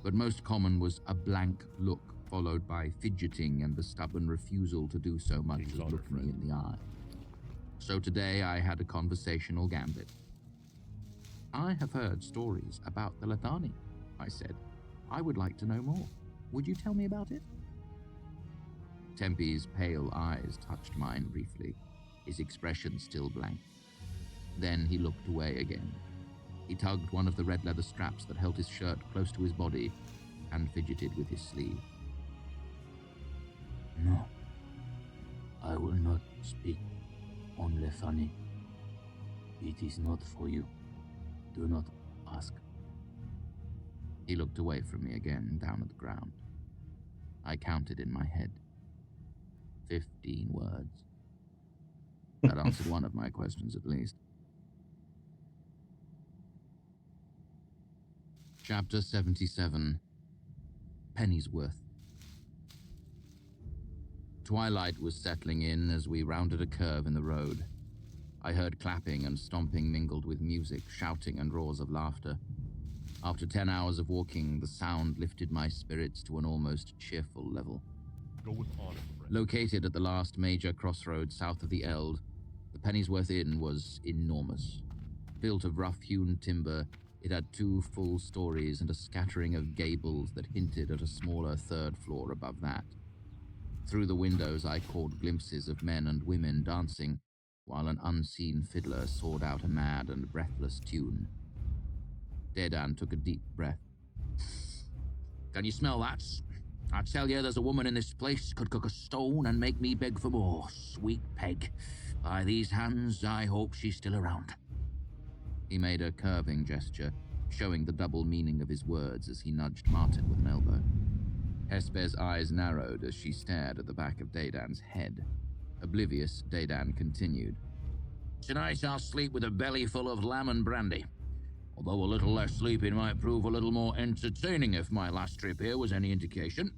but most common was a blank look followed by fidgeting and the stubborn refusal to do so much as look me in the eye. So today I had a conversational gambit. "I have heard stories about the Lethani," I said. "I would like to know more. Would you tell me about it?" Tempe's pale eyes touched mine briefly, his expression still blank. Then he looked away again. He tugged one of the red leather straps that held his shirt close to his body and fidgeted with his sleeve. "No, I will not speak on Lethani. It is not for you. Do not ask." He looked away from me again, down at the ground. I counted in my head. 15 words. That answered one of my questions, at least. Chapter 77. Pennyworth. Twilight was settling in as we rounded a curve in the road. I heard clapping and stomping mingled with music, shouting and roars of laughter. After 10 hours of walking, the sound lifted my spirits to an almost cheerful level. Go with honor, friend. Located at the last major crossroad south of the Eld, the Pennyworth Inn was enormous. Built of rough-hewn timber, it had 2 full stories and a scattering of gables that hinted at a smaller 3rd floor above that. Through the windows I caught glimpses of men and women dancing, while an unseen fiddler soared out a mad and breathless tune. Dedan took a deep breath. Can you smell that? I tell you, there's a woman in this place could cook a stone and make me beg for more. Sweet Peg. By these hands, I hope she's still around. He made a curving gesture, showing the double meaning of his words as he nudged Martin with an elbow. Hespe's eyes narrowed as she stared at the back of Dedan's head. Oblivious, Dedan continued. Tonight I'll sleep with a belly full of lamb and brandy. Although a little less sleeping might prove a little more entertaining if my last trip here was any indication.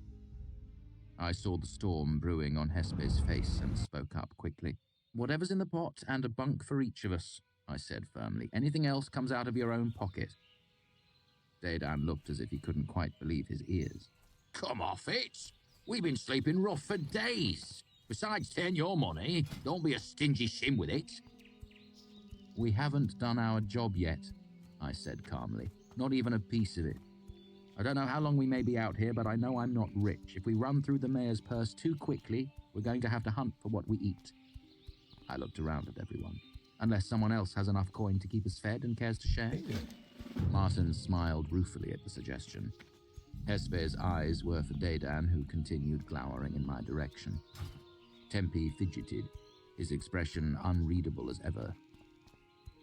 I saw the storm brewing on Hespe's face and spoke up quickly. "Whatever's in the pot and a bunk for each of us," I said firmly. "Anything else comes out of your own pocket." Dedan looked as if he couldn't quite believe his ears. Come off it. We've been sleeping rough for days. Besides, taking your money. Don't be a stingy sim with it. "We haven't done our job yet," I said calmly. "Not even a piece of it. I don't know how long we may be out here, but I know I'm not rich. If we run through the mayor's purse too quickly, we're going to have to hunt for what we eat." I looked around at everyone. "Unless someone else has enough coin to keep us fed and cares to share." Martin smiled ruefully at the suggestion. Hespe's eyes were for Dedan, who continued glowering in my direction. Tempe fidgeted, his expression unreadable as ever.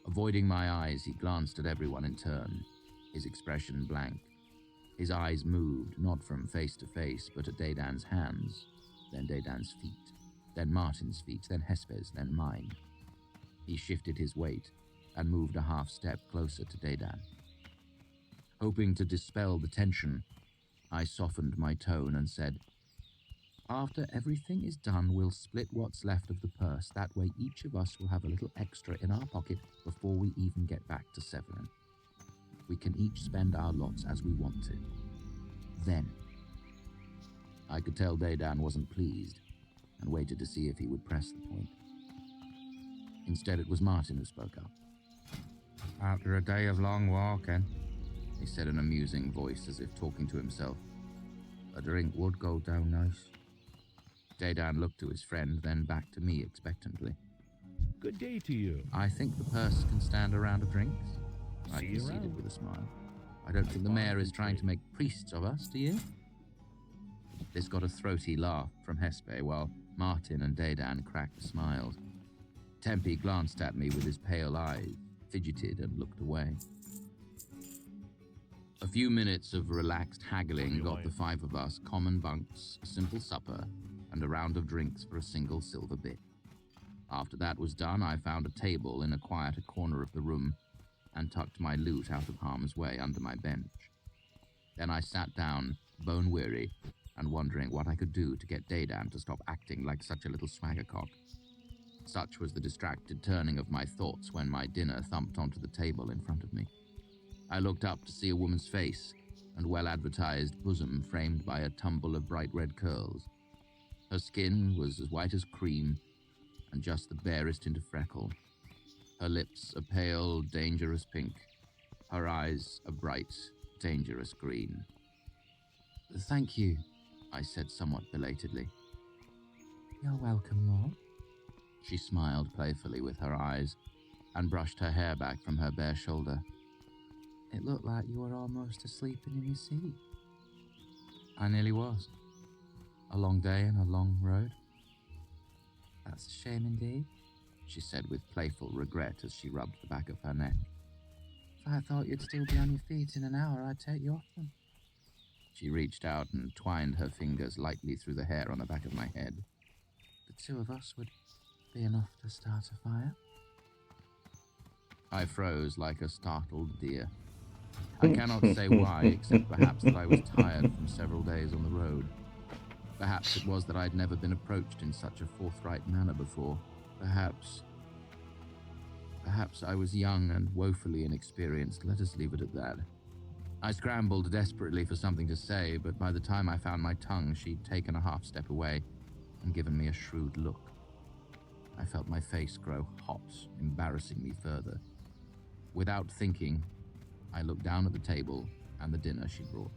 Avoiding my eyes, he glanced at everyone in turn, his expression blank. His eyes moved, not from face to face, but at Dedan's hands, then Dedan's feet, then Martin's feet, then Hespe's, then mine. He shifted his weight and moved a half step closer to Dedan. Hoping to dispel the tension, I softened my tone and said, After everything is done, we'll split what's left of the purse. That way each of us will have a little extra in our pocket before we even get back to Severin. We can each spend our lots as we want to. Then. I could tell Dedan wasn't pleased, and waited to see if he would press the point. Instead, it was Martin who spoke up. After a day of long walking, he said in a musing voice as if talking to himself, a drink would go down nice. Dedan looked to his friend, then back to me expectantly. Good day to you. I think the purse can stand a round of drinks, I See you conceded around. with a smile. I don't think the mayor is trying to make priests of us, do you? This got a throaty laugh from Hespe, while Martin and Dedan cracked smiles. Tempe glanced at me with his pale eyes, fidgeted and looked away. A few minutes of relaxed haggling got the five of us common bunks, a simple supper, and a round of drinks for a single silver bit. After that was done, I found a table in a quieter corner of the room and tucked my loot out of harm's way under my bench. Then I sat down, bone-weary, and wondering what I could do to get Dedan to stop acting like such a little swaggercock. Such was the distracted turning of my thoughts when my dinner thumped onto the table in front of me. I looked up to see a woman's face and well-advertised bosom framed by a tumble of bright red curls. Her skin was as white as cream and just the barest hint of freckle. Her lips a pale, dangerous pink. Her eyes a bright, dangerous green. Thank you, I said somewhat belatedly. You're welcome, Lord. She smiled playfully with her eyes and brushed her hair back from her bare shoulder. It looked like you were almost asleep in your seat. I nearly was. A long day and a long road. That's a shame indeed, she said with playful regret as she rubbed the back of her neck. If I thought you'd still be on your feet in an hour, I'd take you off them. She reached out and twined her fingers lightly through the hair on the back of my head. The two of us would be enough to start a fire. I froze like a startled deer. I cannot say why, except perhaps that I was tired from several days on the road. Perhaps it was that I'd never been approached in such a forthright manner before. Perhaps I was young and woefully inexperienced. Let us leave it at that. I scrambled desperately for something to say, but by the time I found my tongue, she'd taken a half step away and given me a shrewd look. I felt my face grow hot, embarrassing me further. Without thinking, I looked down at the table and the dinner she brought.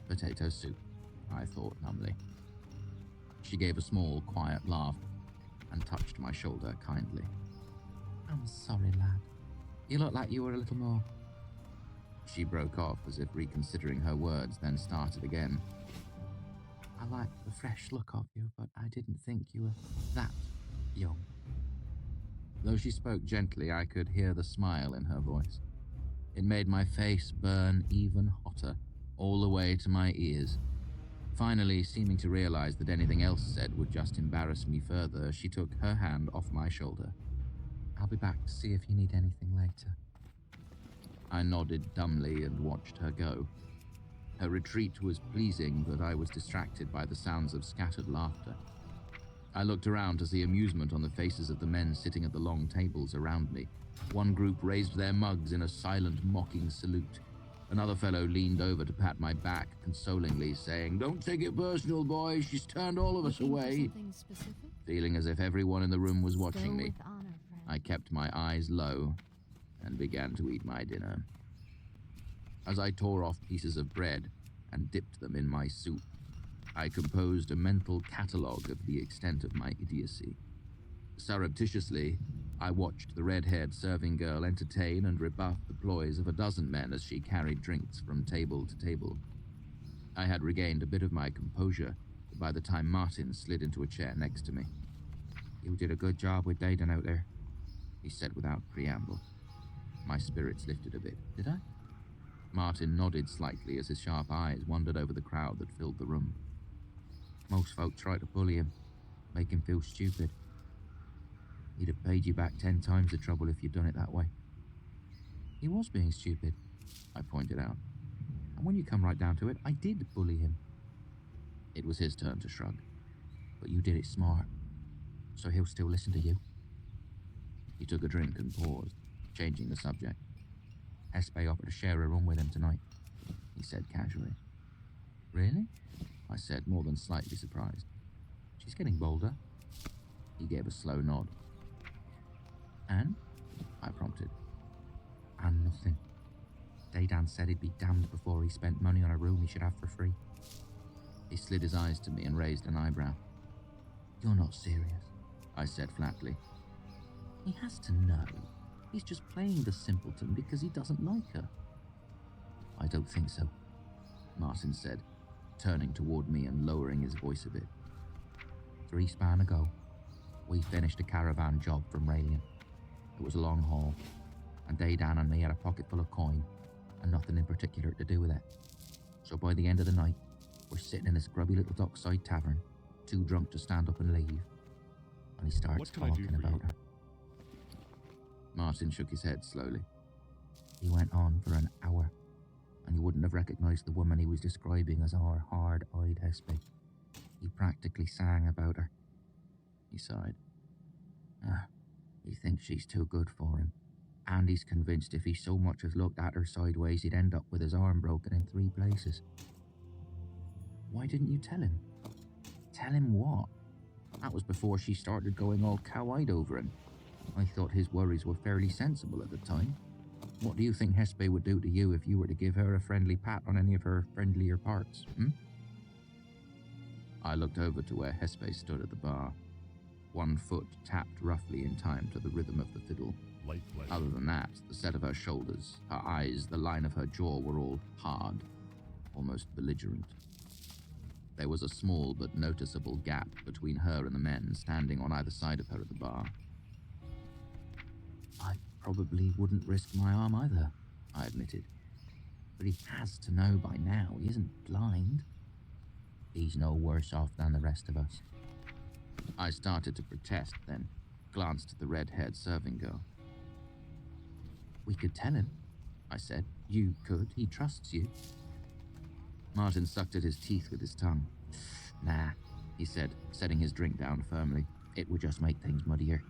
Potato soup, I thought numbly. She gave a small, quiet laugh and touched my shoulder kindly. I'm sorry, lad. You look like you were a little more... She broke off as if reconsidering her words, then started again. I like the fresh look of you, but I didn't think you were that young. Though she spoke gently, I could hear the smile in her voice. It made my face burn even hotter, all the way to my ears. Finally, seeming to realize that anything else said would just embarrass me further, she took her hand off my shoulder. I'll be back to see if you need anything later. I nodded dumbly and watched her go. Her retreat was pleasing, but I was distracted by the sounds of scattered laughter. I looked around to see amusement on the faces of the men sitting at the long tables around me. One group raised their mugs in a silent, mocking salute. Another fellow leaned over to pat my back consolingly, saying, "Don't take it personal, boy. She's turned all of us away." Feeling as if everyone in the room was watching me, I kept my eyes low and began to eat my dinner. As I tore off pieces of bread and dipped them in my soup, I composed a mental catalogue of the extent of my idiocy. Surreptitiously, I watched the red-haired serving girl entertain and rebuff the ploys of a dozen men as she carried drinks from table to table. I had regained a bit of my composure by the time Martin slid into a chair next to me. You did a good job with Dedan out there, he said without preamble. My spirits lifted a bit. Did I? Martin nodded slightly as his sharp eyes wandered over the crowd that filled the room. Most folk try to bully him, make him feel stupid. He'd have paid you back 10 times the trouble if you'd done it that way. He was being stupid, I pointed out. And when you come right down to it, I did bully him. It was his turn to shrug. But you did it smart, so he'll still listen to you. He took a drink and paused, changing the subject. Hespe offered to share a room with him tonight, he said casually. Really? I said, more than slightly surprised. She's getting bolder. He gave a slow nod. And? I prompted. And nothing. Daydan said he'd be damned before he spent money on a room he should have for free. He slid his eyes to me and raised an eyebrow. You're not serious, I said flatly. He has to know. He's just playing the simpleton because he doesn't like her. I don't think so, Martin said, turning toward me and lowering his voice a bit. 3 span ago, we finished a caravan job from Raelian. It was a long haul, and Daydan and me had a pocket full of coin and nothing in particular to do with it. So by the end of the night, we're sitting in this grubby little dockside tavern, too drunk to stand up and leave. And he starts talking about her. Martin shook his head slowly. He went on for an hour, and you wouldn't have recognized the woman he was describing as our hard-eyed Hespe. He practically sang about her. He sighed. He thinks she's too good for him, and he's convinced if he so much as looked at her sideways, he'd end up with his arm broken in 3 places. Why didn't you tell him? Tell him what? That was before she started going all cow-eyed over him. I thought his worries were fairly sensible at the time. What do you think Hespe would do to you if you were to give her a friendly pat on any of her friendlier parts, I looked over to where Hespe stood at the bar. 1 foot tapped roughly in time to the rhythm of the fiddle. Other than that, the set of her shoulders, her eyes, the line of her jaw were all hard, almost belligerent. There was a small but noticeable gap between her and the men standing on either side of her at the bar. I probably wouldn't risk my arm either, I admitted. But he has to know by now he isn't blind. He's no worse off than the rest of us. I started to protest, then glanced at the red-haired serving girl. We could tell him, I said. You could. He trusts you. Martin sucked at his teeth with his tongue. Nah, he said, setting his drink down firmly. It would just make things muddier.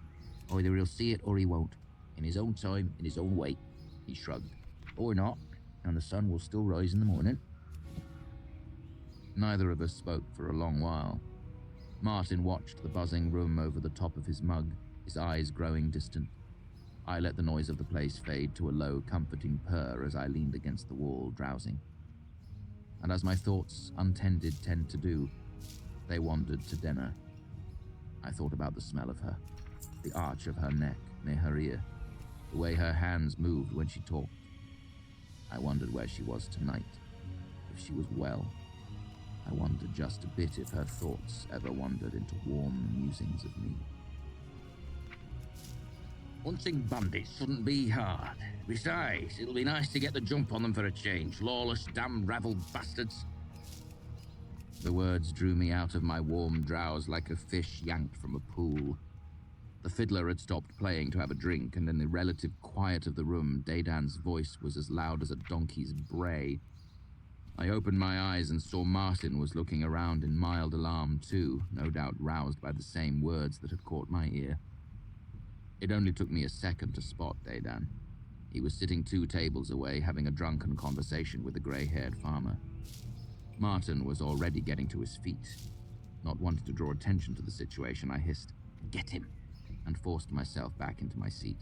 Either he'll see it or he won't. In his own time, in his own way, he shrugged. Or not, and the sun will still rise in the morning. Neither of us spoke for a long while. Martin watched the buzzing room over the top of his mug, his eyes growing distant. I let the noise of the place fade to a low, comforting purr as I leaned against the wall, drowsing. And as my thoughts, untended, tend to do, they wandered to Denna. I thought about the smell of her, the arch of her neck near her ear, the way her hands moved when she talked. I wondered where she was tonight, if she was well. I wondered just a bit if her thoughts ever wandered into warm musings of me. Hunting bandits shouldn't be hard. Besides, it'll be nice to get the jump on them for a change. Lawless, damn rabble bastards. The words drew me out of my warm drowse like a fish yanked from a pool. The fiddler had stopped playing to have a drink, and in the relative quiet of the room, Daydan's voice was as loud as a donkey's bray. I opened my eyes and saw Martin was looking around in mild alarm too, no doubt roused by the same words that had caught my ear. It only took me a second to spot Daydan. He was sitting 2 tables away, having a drunken conversation with a grey-haired farmer. Martin was already getting to his feet. Not wanting to draw attention to the situation, I hissed, "Get him!" and forced myself back into my seat.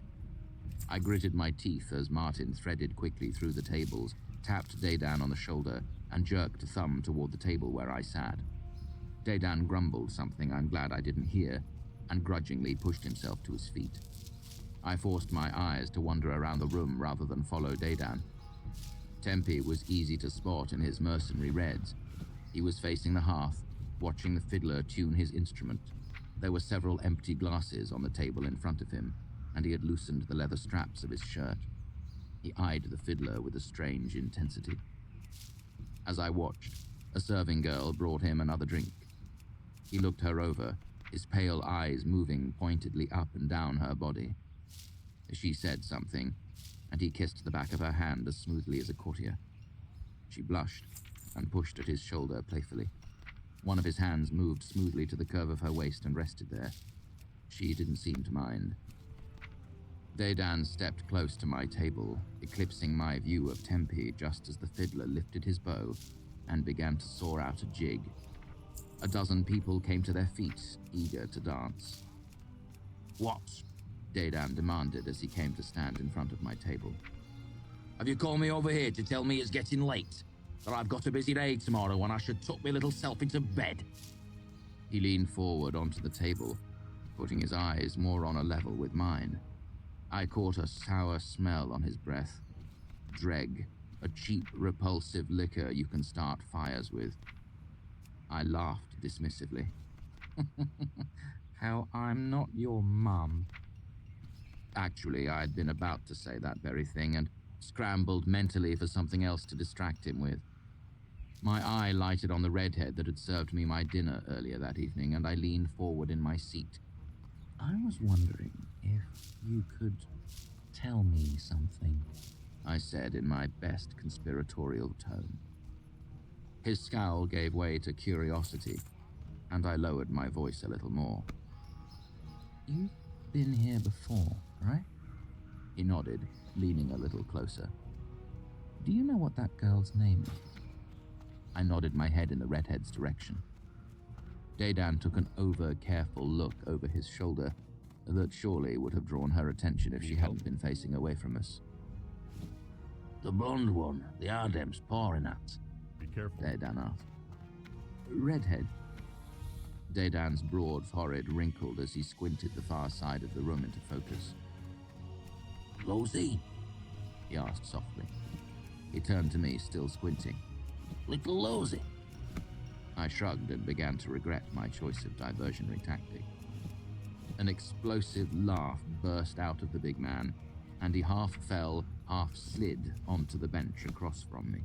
I gritted my teeth as Martin threaded quickly through the tables, tapped Daydan on the shoulder, and jerked a thumb toward the table where I sat. Daydan grumbled something I'm glad I didn't hear, and grudgingly pushed himself to his feet. I forced my eyes to wander around the room rather than follow Daydan. Tempe was easy to spot in his mercenary reds. He was facing the hearth, watching the fiddler tune his instrument. There were several empty glasses on the table in front of him, and he had loosened the leather straps of his shirt. He eyed the fiddler with a strange intensity. As I watched, a serving girl brought him another drink. He looked her over, his pale eyes moving pointedly up and down her body. She said something, and he kissed the back of her hand as smoothly as a courtier. She blushed and pushed at his shoulder playfully. One of his hands moved smoothly to the curve of her waist and rested there. She didn't seem to mind. Dedan stepped close to my table, eclipsing my view of Tempe just as the fiddler lifted his bow and began to saw out a jig. A dozen people came to their feet, eager to dance. What? Dedan demanded as he came to stand in front of my table. Have you called me over here to tell me it's getting late? That I've got a busy day tomorrow and I should tuck my little self into bed? He leaned forward onto the table, putting his eyes more on a level with mine. I caught a sour smell on his breath. Dreg, a cheap, repulsive liquor you can start fires with. I laughed dismissively. How I'm not your mum. Actually, I'd been about to say that very thing and scrambled mentally for something else to distract him with. My eye lighted on the redhead that had served me my dinner earlier that evening, and I leaned forward in my seat. I was wondering if you could tell me something, I said in my best conspiratorial tone. His scowl gave way to curiosity, and I lowered my voice a little more. You've been here before, right? He nodded, leaning a little closer. Do you know what that girl's name is? I nodded my head in the redhead's direction. Dedan took an over-careful look over his shoulder that surely would have drawn her attention if she hadn't been facing away from us. The blonde one, the Ardem's pawing at. Be careful. Dedan asked. Redhead. Dedan's broad forehead wrinkled as he squinted the far side of the room into focus. Losey? He asked softly. He turned to me, still squinting. Little Losey? I shrugged and began to regret my choice of diversionary tactic. An explosive laugh burst out of the big man, and he half fell, half slid onto the bench across from me.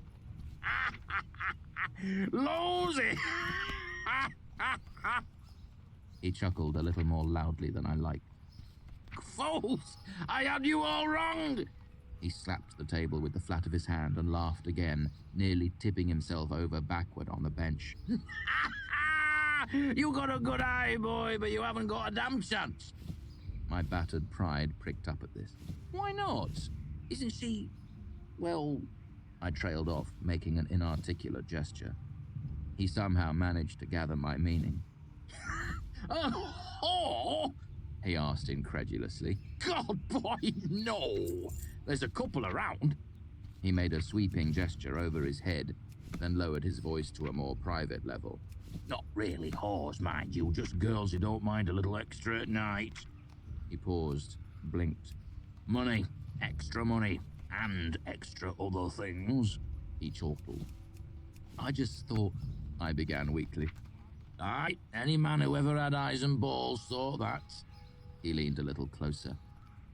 Losey! He chuckled a little more loudly than I liked. Fools! I had you all wrong! He slapped the table with the flat of his hand and laughed again, nearly tipping himself over backward on the bench. You got a good eye, boy, but you haven't got a damn chance. My battered pride pricked up at this. Why not? Isn't she... well... I trailed off, making an inarticulate gesture. He somehow managed to gather my meaning. Oh! He asked incredulously. God, boy, no! There's a couple around. He made a sweeping gesture over his head, then lowered his voice to a more private level. Not really whores, mind you, just girls who don't mind a little extra at night. He paused, blinked. Money, extra money, and extra other things. He chortled. I just thought, I began weakly. Aye, any man who ever had eyes and balls thought that. He leaned a little closer.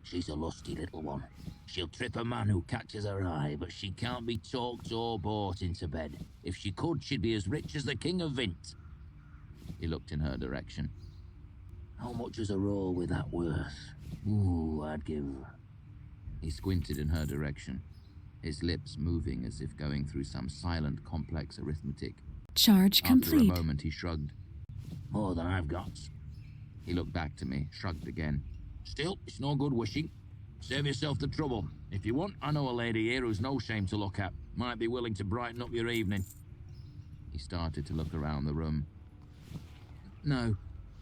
She's a lusty little one. She'll trip a man who catches her eye, but she can't be talked or bought into bed. If she could, she'd be as rich as the king of Vint. He looked in her direction. How much is a roll with that worth? Ooh, I'd give... He squinted in her direction, his lips moving as if going through some silent, complex arithmetic. Charge complete. After a moment, he shrugged. More than I've got. He looked back to me, shrugged again. Still, it's no good wishing. Save yourself the trouble. If you want, I know a lady here who's no shame to look at. Might be willing to brighten up your evening. He started to look around the room. No.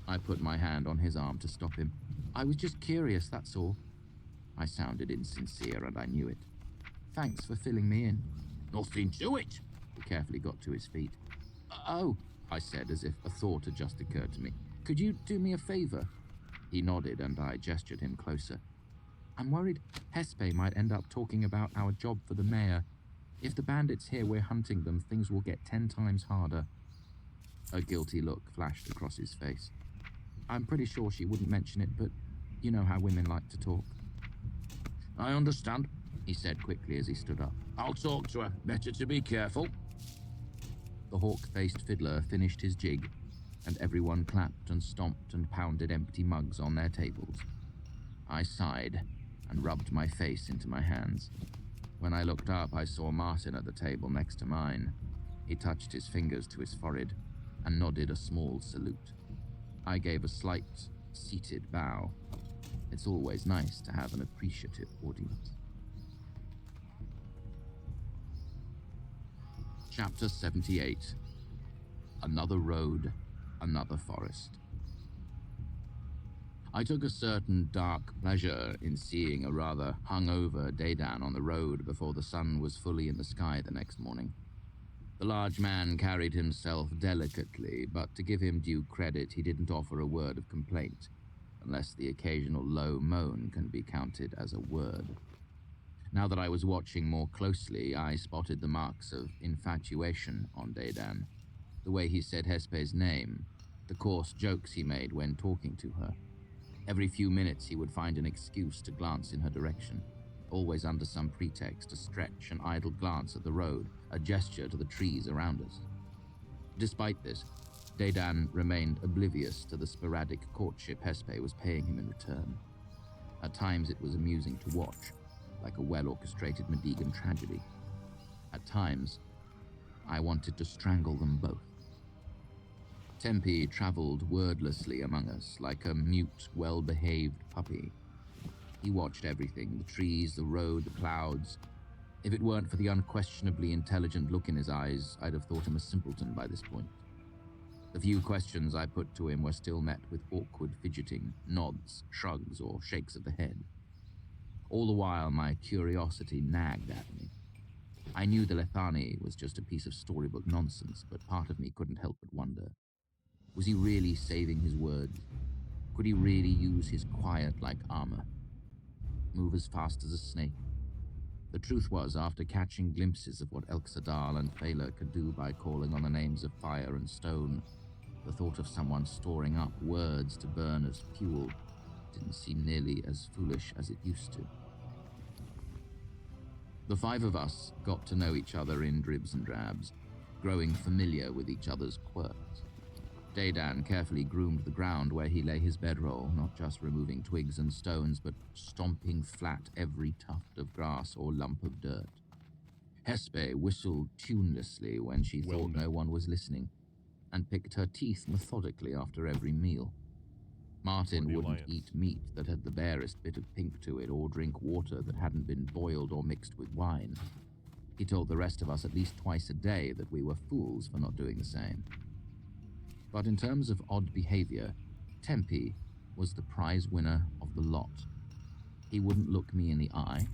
I put my hand on his arm to stop him. I was just curious, that's all. I sounded insincere, and I knew it. Thanks for filling me in. Nothing to it. He carefully got to his feet. Oh, I said, as if a thought had just occurred to me. Could you do me a favor? He nodded, and I gestured him closer. I'm worried Hespe might end up talking about our job for the mayor. If the bandits hear we're hunting them, things will get 10 times harder. A guilty look flashed across his face. I'm pretty sure she wouldn't mention it, but you know how women like to talk. I understand, he said quickly as he stood up. I'll talk to her. Better to be careful. The hawk-faced fiddler finished his jig, and everyone clapped and stomped and pounded empty mugs on their tables. I sighed and rubbed my face into my hands. When I looked up, I saw Martin at the table next to mine. He touched his fingers to his forehead, and nodded a small salute. I gave a slight, seated bow. It's always nice to have an appreciative audience. Chapter 78. Another road, another forest. I took a certain dark pleasure in seeing a rather hungover Dedan on the road before the sun was fully in the sky the next morning. The large man carried himself delicately, but to give him due credit, he didn't offer a word of complaint, unless the occasional low moan can be counted as a word. Now that I was watching more closely, I spotted the marks of infatuation on Dedan. The way he said Hespe's name, the coarse jokes he made when talking to her. Every few minutes he would find an excuse to glance in her direction, always under some pretext to stretch an idle glance at the road, a gesture to the trees around us. Despite this, Dedan remained oblivious to the sporadic courtship Hespe was paying him in return. At times it was amusing to watch, like a well-orchestrated Medigan tragedy. At times, I wanted to strangle them both. Tempe traveled wordlessly among us, like a mute, well-behaved puppy. He watched everything, the trees, the road, the clouds. If it weren't for the unquestionably intelligent look in his eyes, I'd have thought him a simpleton by this point. The few questions I put to him were still met with awkward fidgeting, nods, shrugs, or shakes of the head. All the while, my curiosity nagged at me. I knew the Lethani was just a piece of storybook nonsense, but part of me couldn't help but wonder. Was he really saving his words? Could he really use his quiet like armor? Move as fast as a snake? The truth was, after catching glimpses of what Elk Sadal and Faire could do by calling on the names of fire and stone, the thought of someone storing up words to burn as fuel didn't seem nearly as foolish as it used to. The five of us got to know each other in dribs and drabs, growing familiar with each other's quirks. Dedan carefully groomed the ground where he lay his bedroll, not just removing twigs and stones, but stomping flat every tuft of grass or lump of dirt. Hespe whistled tunelessly when she thought no one was listening, and picked her teeth methodically after every meal. Martin wouldn't eat meat that had the barest bit of pink to it, or drink water that hadn't been boiled or mixed with wine. He told the rest of us at least twice a day that we were fools for not doing the same. But in terms of odd behavior, Tempe was the prize winner of the lot. He wouldn't look me in the eye,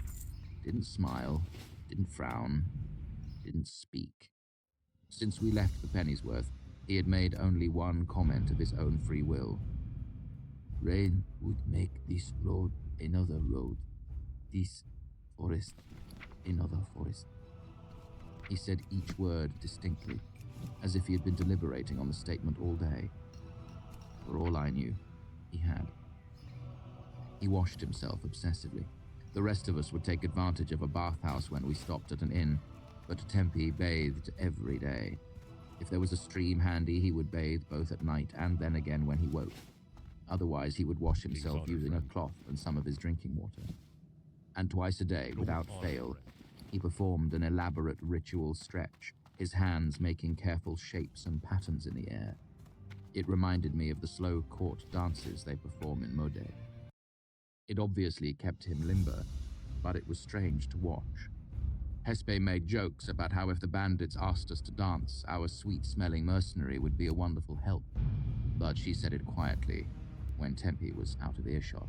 didn't smile, didn't frown, didn't speak. Since we left the Pennyworth, he had made only one comment of his own free will. Rain would make this road another road, this forest another forest. He said each word distinctly, as if he had been deliberating on the statement all day. For all I knew, he had. He washed himself obsessively. The rest of us would take advantage of a bathhouse when we stopped at an inn, but Tempe bathed every day. If there was a stream handy, he would bathe both at night and then again when he woke. Otherwise, he would wash himself using a cloth and some of his drinking water. And twice a day, without fail, he performed an elaborate ritual stretch, his hands making careful shapes and patterns in the air. It reminded me of the slow court dances they perform in Mode. It obviously kept him limber, but it was strange to watch. Hespe made jokes about how if the bandits asked us to dance, our sweet-smelling mercenary would be a wonderful help, but she said it quietly when Tempe was out of earshot.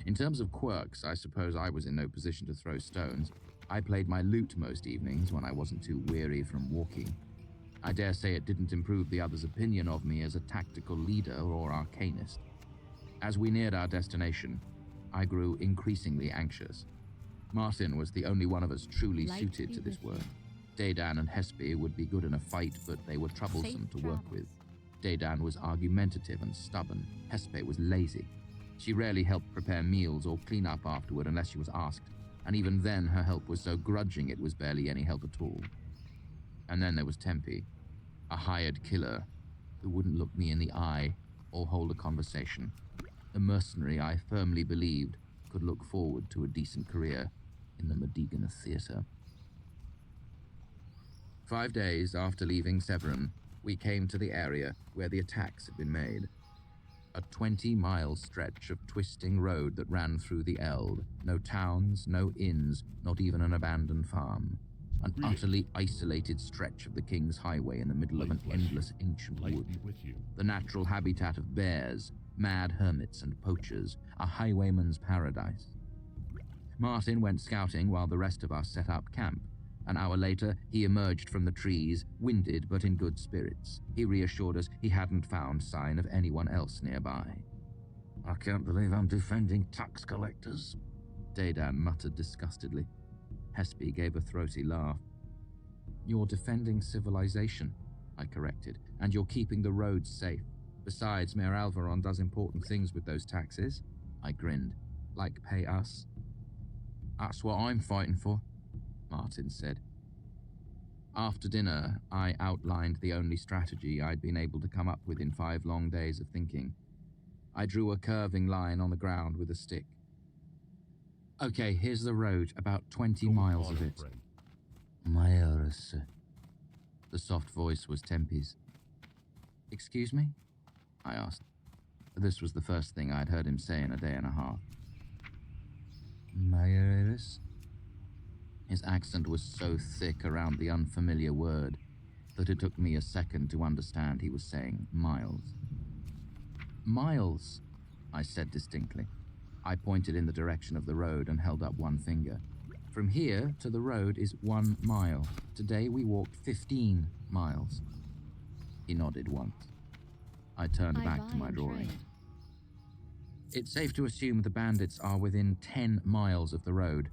In terms of quirks, I suppose I was in no position to throw stones. I played my lute most evenings when I wasn't too weary from walking. I dare say it didn't improve the others' opinion of me as a tactical leader or arcanist. As we neared our destination, I grew increasingly anxious. Martin was the only one of us truly suited to this work. Dedan and Hespe would be good in a fight, but they were troublesome to work with. Dedan was argumentative and stubborn. Hespe was lazy. She rarely helped prepare meals or clean up afterward unless she was asked, and even then her help was so grudging it was barely any help at all. And then there was Tempe, a hired killer who wouldn't look me in the eye or hold a conversation. A mercenary I firmly believed could look forward to a decent career in the Medigan theatre. 5 days after leaving Severin, we came to the area where the attacks had been made. A 20-mile stretch of twisting road that ran through the Eld. No towns, no inns, not even an abandoned farm. An utterly isolated stretch of the King's Highway in the middle of an endless ancient wood. The natural habitat of bears, mad hermits and poachers, a highwayman's paradise. Martin went scouting while the rest of us set up camp. An hour later, he emerged from the trees, winded but in good spirits. He reassured us he hadn't found sign of anyone else nearby. I can't believe I'm defending tax collectors. Dedan muttered disgustedly. Hespe gave a throaty laugh. You're defending civilization, I corrected, and you're keeping the roads safe. Besides, Mayor Alvaron does important things with those taxes. I grinned. Like pay us. That's what I'm fighting for, Martin said. After dinner, I outlined the only strategy I'd been able to come up with in 5 long days of thinking. I drew a curving line on the ground with a stick. Okay, here's the road, about 20 miles of it. Myselfe. The soft voice was Tempe's. Excuse me? I asked. This was the first thing I'd heard him say in a day and a half. Myselfe. His accent was so thick around the unfamiliar word that it took me a second to understand he was saying miles. Miles, I said distinctly. I pointed in the direction of the road and held up one finger. From here to the road is 1 mile. Today we walked 15 miles. He nodded once. I turned back to my drawing. It's safe to assume the bandits are within 10 miles of the road.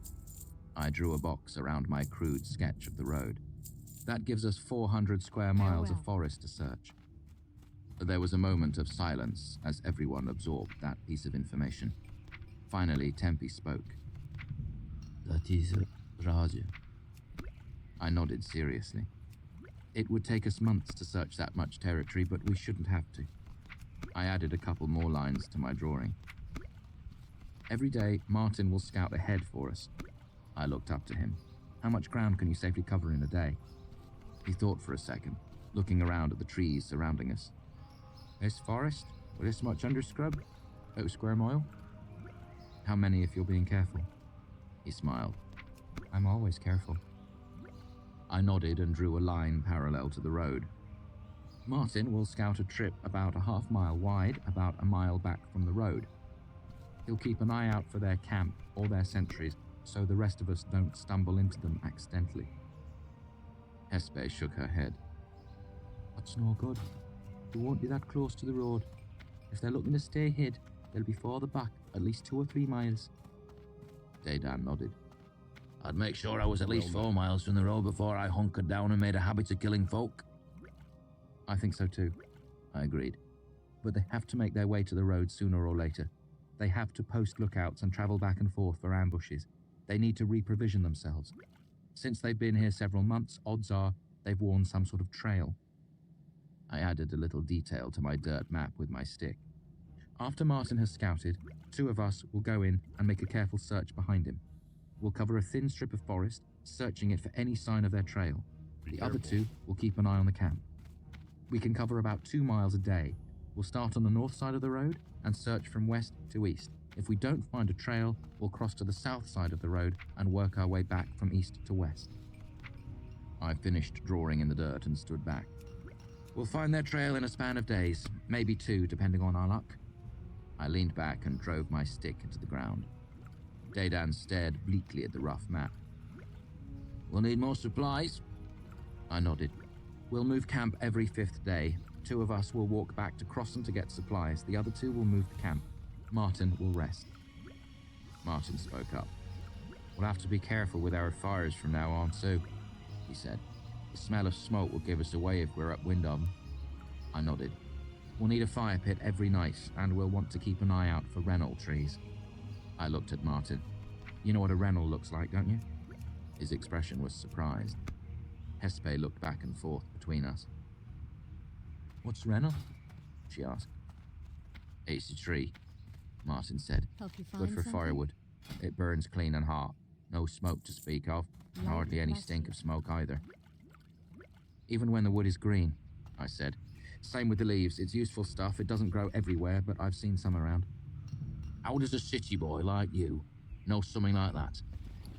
I drew a box around my crude sketch of the road. That gives us 400 square miles of forest to search. There was a moment of silence as everyone absorbed that piece of information. Finally, Tempe spoke. That is Rezz. I nodded seriously. It would take us months to search that much territory, but we shouldn't have to. I added a couple more lines to my drawing. Every day, Martin will scout ahead for us. I looked up to him. How much ground can you safely cover in a day? He thought for a second, looking around at the trees surrounding us. This forest? With this much underscrub? About a square mile? How many if you're being careful? He smiled. I'm always careful. I nodded and drew a line parallel to the road. Martin will scout a trip about a half mile wide, about a mile back from the road. He'll keep an eye out for their camp or their sentries, so the rest of us don't stumble into them accidentally. Hespe shook her head. That's no good. We won't be that close to the road. If they're looking to stay hid, they'll be farther back, at least 2 or 3 miles. Dedan nodded. I'd make sure I was at least 4 miles from the road before I hunkered down and made a habit of killing folk. I think so too, I agreed. But they have to make their way to the road sooner or later. They have to post lookouts and travel back and forth for ambushes. They need to reprovision themselves. Since they've been here several months, odds are they've worn some sort of trail. I added a little detail to my dirt map with my stick. After Martin has scouted, 2 of us will go in and make a careful search behind him. We'll cover a thin strip of forest, searching it for any sign of their trail. The other 2 will keep an eye on the camp. We can cover about 2 miles a day. We'll start on the north side of the road and search from west to east. If we don't find a trail, we'll cross to the south side of the road and work our way back from east to west. I finished drawing in the dirt and stood back. We'll find their trail in a span of days, maybe 2, depending on our luck. I leaned back and drove my stick into the ground. Dedan stared bleakly at the rough map. We'll need more supplies. I nodded. We'll move camp every 5th day. 2 of us will walk back to Crossan to get supplies. The other 2 will move the camp. Martin will rest. Martin spoke up. We'll have to be careful with our fires from now on, too, he said. The smell of smoke will give us away if we're upwind of them. I nodded. We'll need a fire pit every night, and we'll want to keep an eye out for rennel trees. I looked at Martin. You know what a rennel looks like, don't you? His expression was surprised. Hespe looked back and forth between us. What's rennel? She asked. It's a tree, Martin said. Help you find Good for something? firewood. It burns clean and hot. No smoke to speak of. Light Hardly any plastic. stink of smoke either. Even when the wood is green, I said. Same with the leaves. It's useful stuff. It doesn't grow everywhere, but I've seen some around. How does a city boy like you know something like that?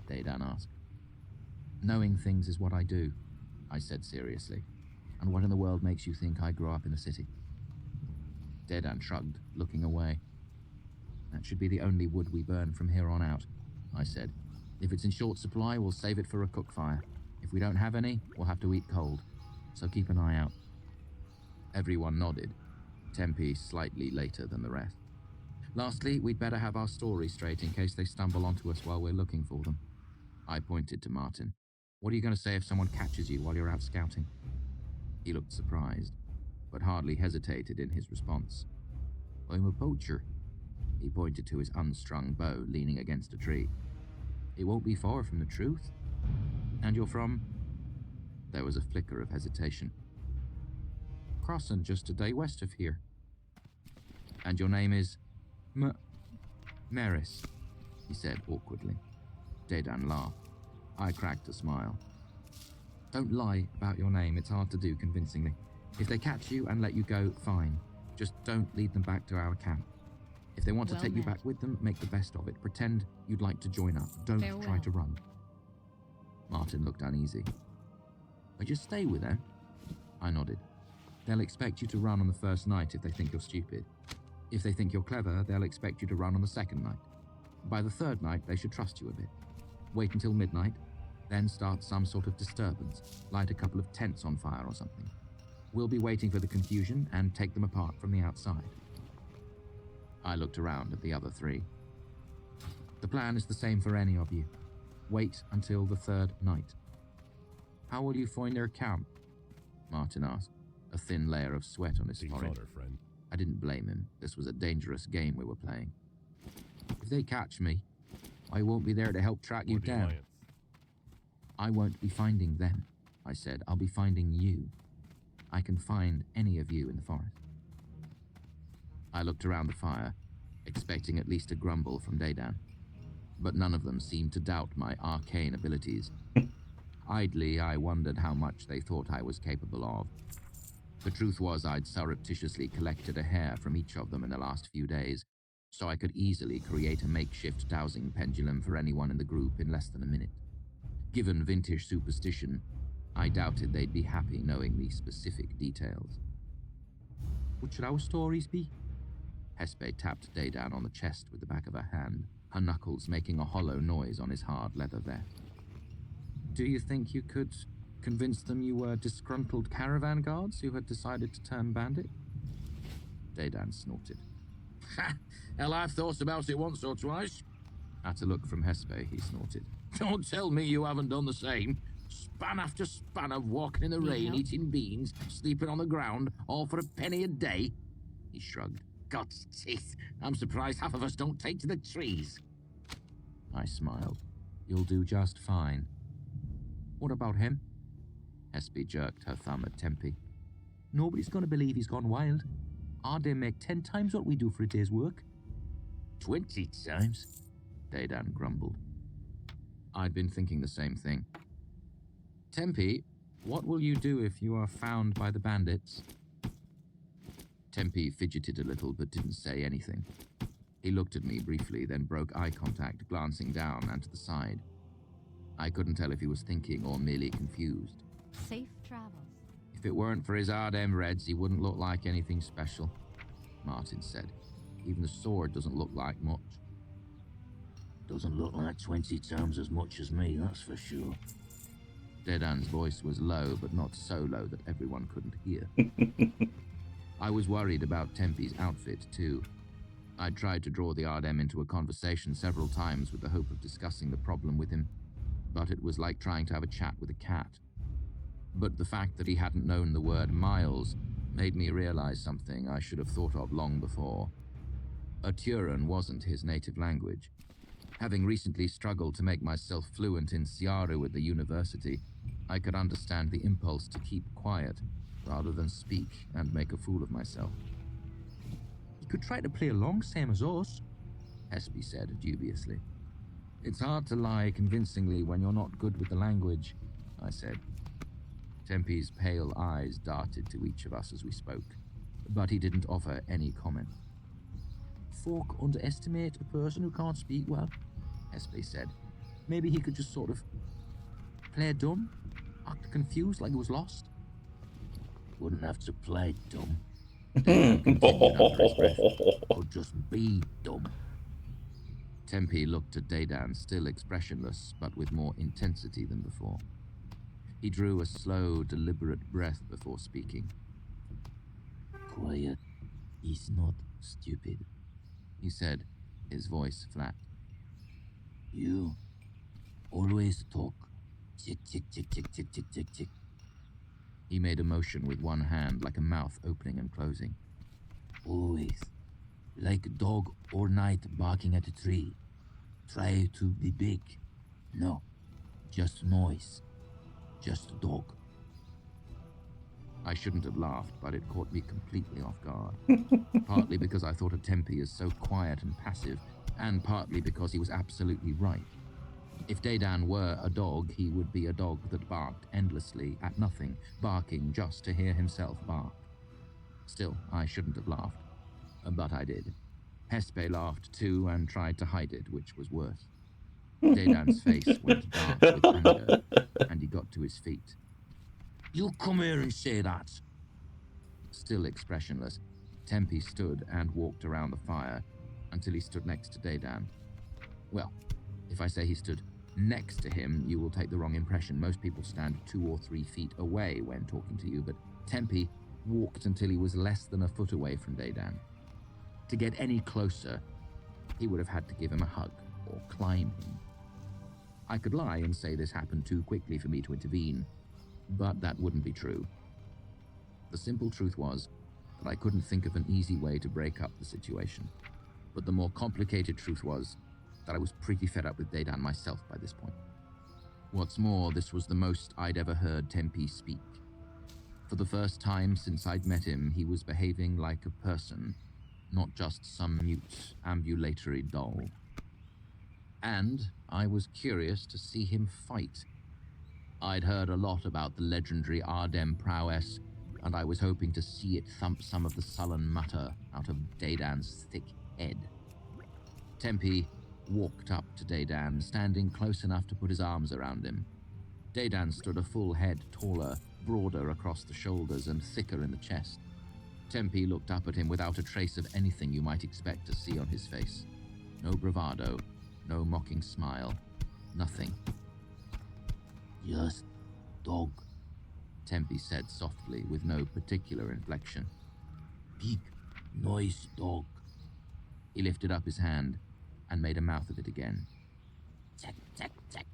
Dedan asked. Knowing things is what I do, I said seriously. And what in the world makes you think I grew up in the city? Dedan shrugged, looking away. That should be the only wood we burn from here on out, I said. If it's in short supply, we'll save it for a cook fire. If we don't have any, we'll have to eat cold. So keep an eye out. Everyone nodded, Tempe slightly later than the rest. Lastly, we'd better have our story straight in case they stumble onto us while we're looking for them. I pointed to Martin. What are you going to say if someone catches you while you're out scouting? He looked surprised, but hardly hesitated in his response. I'm a poacher. He pointed to his unstrung bow leaning against a tree. It won't be far from the truth. And you're from? There was a flicker of hesitation. Crossing just a day west of here. And your name is? Maris, he said awkwardly. Dedan laughed. I cracked a smile. Don't lie about your name. It's hard to do convincingly. If they catch you and let you go, fine. Just don't lead them back to our camp. If they want to take you back with them, make the best of it. Pretend you'd like to join up. Don't try to run. Martin looked uneasy. I just stay with them? I nodded. They'll expect you to run on the first night if they think you're stupid. If they think you're clever, they'll expect you to run on the second night. By the third night, they should trust you a bit. Wait until midnight, then start some sort of disturbance, light a couple of tents on fire or something. We'll be waiting for the confusion and take them apart from the outside. I looked around at the other three. The plan is the same for any of you. Wait until the third night. How will you find their camp? Martin asked, a thin layer of sweat on his forehead. Friend. I didn't blame him. This was a dangerous game we were playing. If they catch me, I won't be there to help track you down. Alliance. I won't be finding them, I said. I'll be finding you. I can find any of you in the forest. I looked around the fire, expecting at least a grumble from Dedan. But none of them seemed to doubt my arcane abilities. Idly, I wondered how much they thought I was capable of. The truth was I'd surreptitiously collected a hair from each of them in the last few days, so I could easily create a makeshift dowsing pendulum for anyone in the group in less than a minute. Given vintage superstition, I doubted they'd be happy knowing the specific details. What should our stories be? Hespe tapped Dedan on the chest with the back of her hand, her knuckles making a hollow noise on his hard leather vest. Do you think you could convince them you were disgruntled caravan guards who had decided to turn bandit? Dedan snorted. Ha! Hell, I've thought about it once or twice. At a look from Hespe, he snorted. Don't tell me you haven't done the same. Span after span of walking in the rain, eating beans, sleeping on the ground, all for a penny a day. He shrugged. God's teeth, I'm surprised half of us don't take to the trees. I smiled. You'll do just fine. What about him? Hespe jerked her thumb at Tempe. Nobody's gonna believe he's gone wild. Our day make 10 times what we do for a day's work. 20 times? Dedan grumbled. I'd been thinking the same thing. Tempe, what will you do if you are found by the bandits? Tempe fidgeted a little but didn't say anything. He looked at me briefly, then broke eye contact, glancing down and to the side. I couldn't tell if he was thinking or merely confused. Safe travels. If it weren't for his Ardem Rezz, he wouldn't look like anything special, Martin said. Even the sword doesn't look like much. Doesn't look like 20 times as much as me, that's for sure. Dedan's voice was low, but not so low that everyone couldn't hear. I was worried about Tempe's outfit, too. I'd tried to draw the Ardem into a conversation several times with the hope of discussing the problem with him, but it was like trying to have a chat with a cat. But the fact that he hadn't known the word miles made me realize something I should have thought of long before. Turan wasn't his native language. Having recently struggled to make myself fluent in Siaru at the university, I could understand the impulse to keep quiet rather than speak and make a fool of myself. You could try to play along, same as us, Hespe said dubiously. It's hard to lie convincingly when you're not good with the language, I said. Tempe's pale eyes darted to each of us as we spoke, but he didn't offer any comment. Folk underestimate a person who can't speak well, Hespe said. maybe he could just sort of play dumb, act confused like he was lost. Wouldn't have to play dumb. Daydan continued under his breath. Could just be dumb. Tempe looked at Daydan, still expressionless, but with more intensity than before. He drew a slow, deliberate breath before speaking. Quiet is not stupid. He said, his voice flat. You always talk. Tick, tick, tick, tick, tick, tick, tick, tick. He made a motion with one hand, like a mouth opening and closing. Always. Like a dog all night barking at a tree. Try to be big. No. Just noise. Just a dog. I shouldn't have laughed, but it caught me completely off guard. Partly because I thought of Tempe as so quiet and passive, and partly because he was absolutely right. If Daydan were a dog, he would be a dog that barked endlessly at nothing, barking just to hear himself bark. Still, I shouldn't have laughed. But I did. Hespe laughed too and tried to hide it, which was worse. Daydan's face went dark with anger, and he got to his feet. You come here and say that. Still expressionless, Tempe stood and walked around the fire until he stood next to Daydan. Well, if I say he stood next to him, you will take the wrong impression. Most people stand 2 or 3 feet away when talking to you, but Tempe walked until he was less than a foot away from Daydan. To get any closer, he would have had to give him a hug or climb him. I could lie and say this happened too quickly for me to intervene, but that wouldn't be true. The simple truth was that I couldn't think of an easy way to break up the situation. But the more complicated truth was that I was pretty fed up with Daydan myself by this point. What's more, this was the most I'd ever heard Tempe speak. For the first time since I'd met him, he was behaving like a person, not just some mute, ambulatory doll. And I was curious to see him fight. I'd heard a lot about the legendary Ardem prowess, and I was hoping to see it thump some of the sullen mutter out of Daydan's thick head. Tempe walked up to Daydan, standing close enough to put his arms around him. Daydan stood a full head taller, broader across the shoulders and thicker in the chest. Tempe looked up at him without a trace of anything you might expect to see on his face. No bravado, no mocking smile, nothing. Just dog. Tempe said softly, with no particular inflection. Big noise dog. He lifted up his hand and made a mouth of it again. Tick, tick, tick.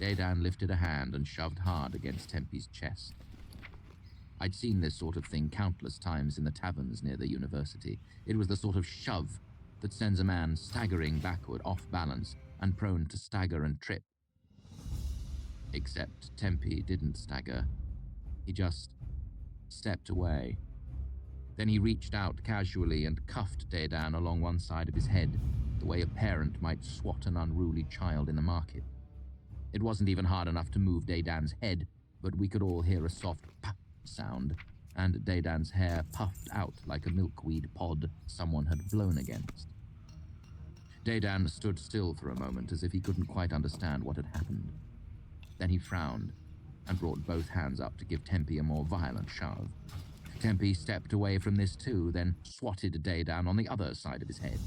Daydan lifted a hand and shoved hard against Tempe's chest. I'd seen this sort of thing countless times in the taverns near the university. It was the sort of shove that sends a man staggering backward, off balance, and prone to stagger and trip. Except Tempe didn't stagger. He just stepped away. Then he reached out casually and cuffed Daydan along one side of his head, the way a parent might swat an unruly child in the market. It wasn't even hard enough to move Daydan's head, but we could all hear a soft pop sound, and Daydan's hair puffed out like a milkweed pod someone had blown against. Daydan stood still for a moment as if he couldn't quite understand what had happened. Then he frowned and brought both hands up to give Tempe a more violent shove. Tempe stepped away from this too, then swatted Daydan on the other side of his head.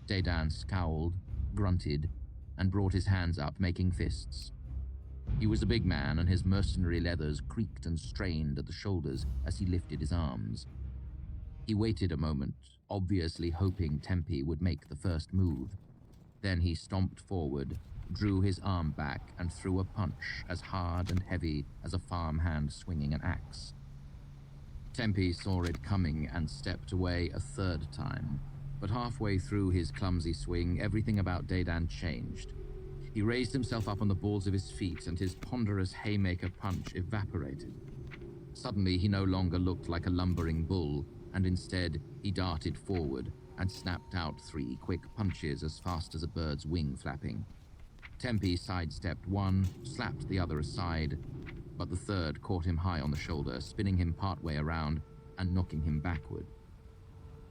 Daydan scowled, grunted, and brought his hands up, making fists. He was a big man, and his mercenary leathers creaked and strained at the shoulders as he lifted his arms. He waited a moment, obviously hoping Tempe would make the first move. Then he stomped forward, drew his arm back, and threw a punch as hard and heavy as a farmhand swinging an axe. Tempe saw it coming and stepped away a third time, but halfway through his clumsy swing, everything about Daydan changed. He raised himself up on the balls of his feet, and his ponderous haymaker punch evaporated. Suddenly, he no longer looked like a lumbering bull, and instead, he darted forward and snapped out 3 quick punches as fast as a bird's wing flapping. Tempe sidestepped one, slapped the other aside, but the third caught him high on the shoulder, spinning him partway around and knocking him backward.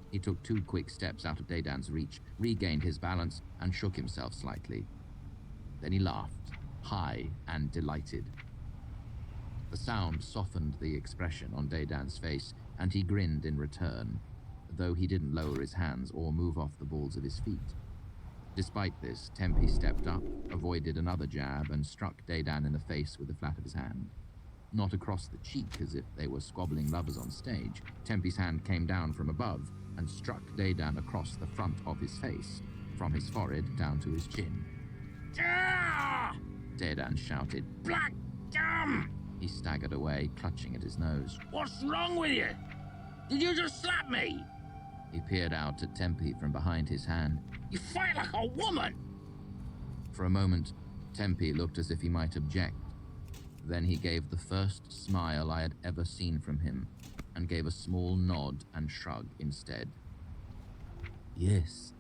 He took 2 quick steps out of Dedan's reach, regained his balance, and shook himself slightly. Then he laughed, high and delighted. The sound softened the expression on Dedan's face, and he grinned in return, though he didn't lower his hands or move off the balls of his feet. Despite this, Tempe stepped up, avoided another jab, and struck Dedan in the face with the flat of his hand. Not across the cheek as if they were squabbling lovers on stage. Tempe's hand came down from above and struck Dedan across the front of his face, from his forehead down to his chin. Ah! Dedan shouted. Black gum! He staggered away, clutching at his nose. What's wrong with you? Did you just slap me? He peered out at Tempe from behind his hand. You fight like a woman! For a moment, Tempe looked as if he might object. Then he gave the first smile I had ever seen from him, and gave a small nod and shrug instead. Yes,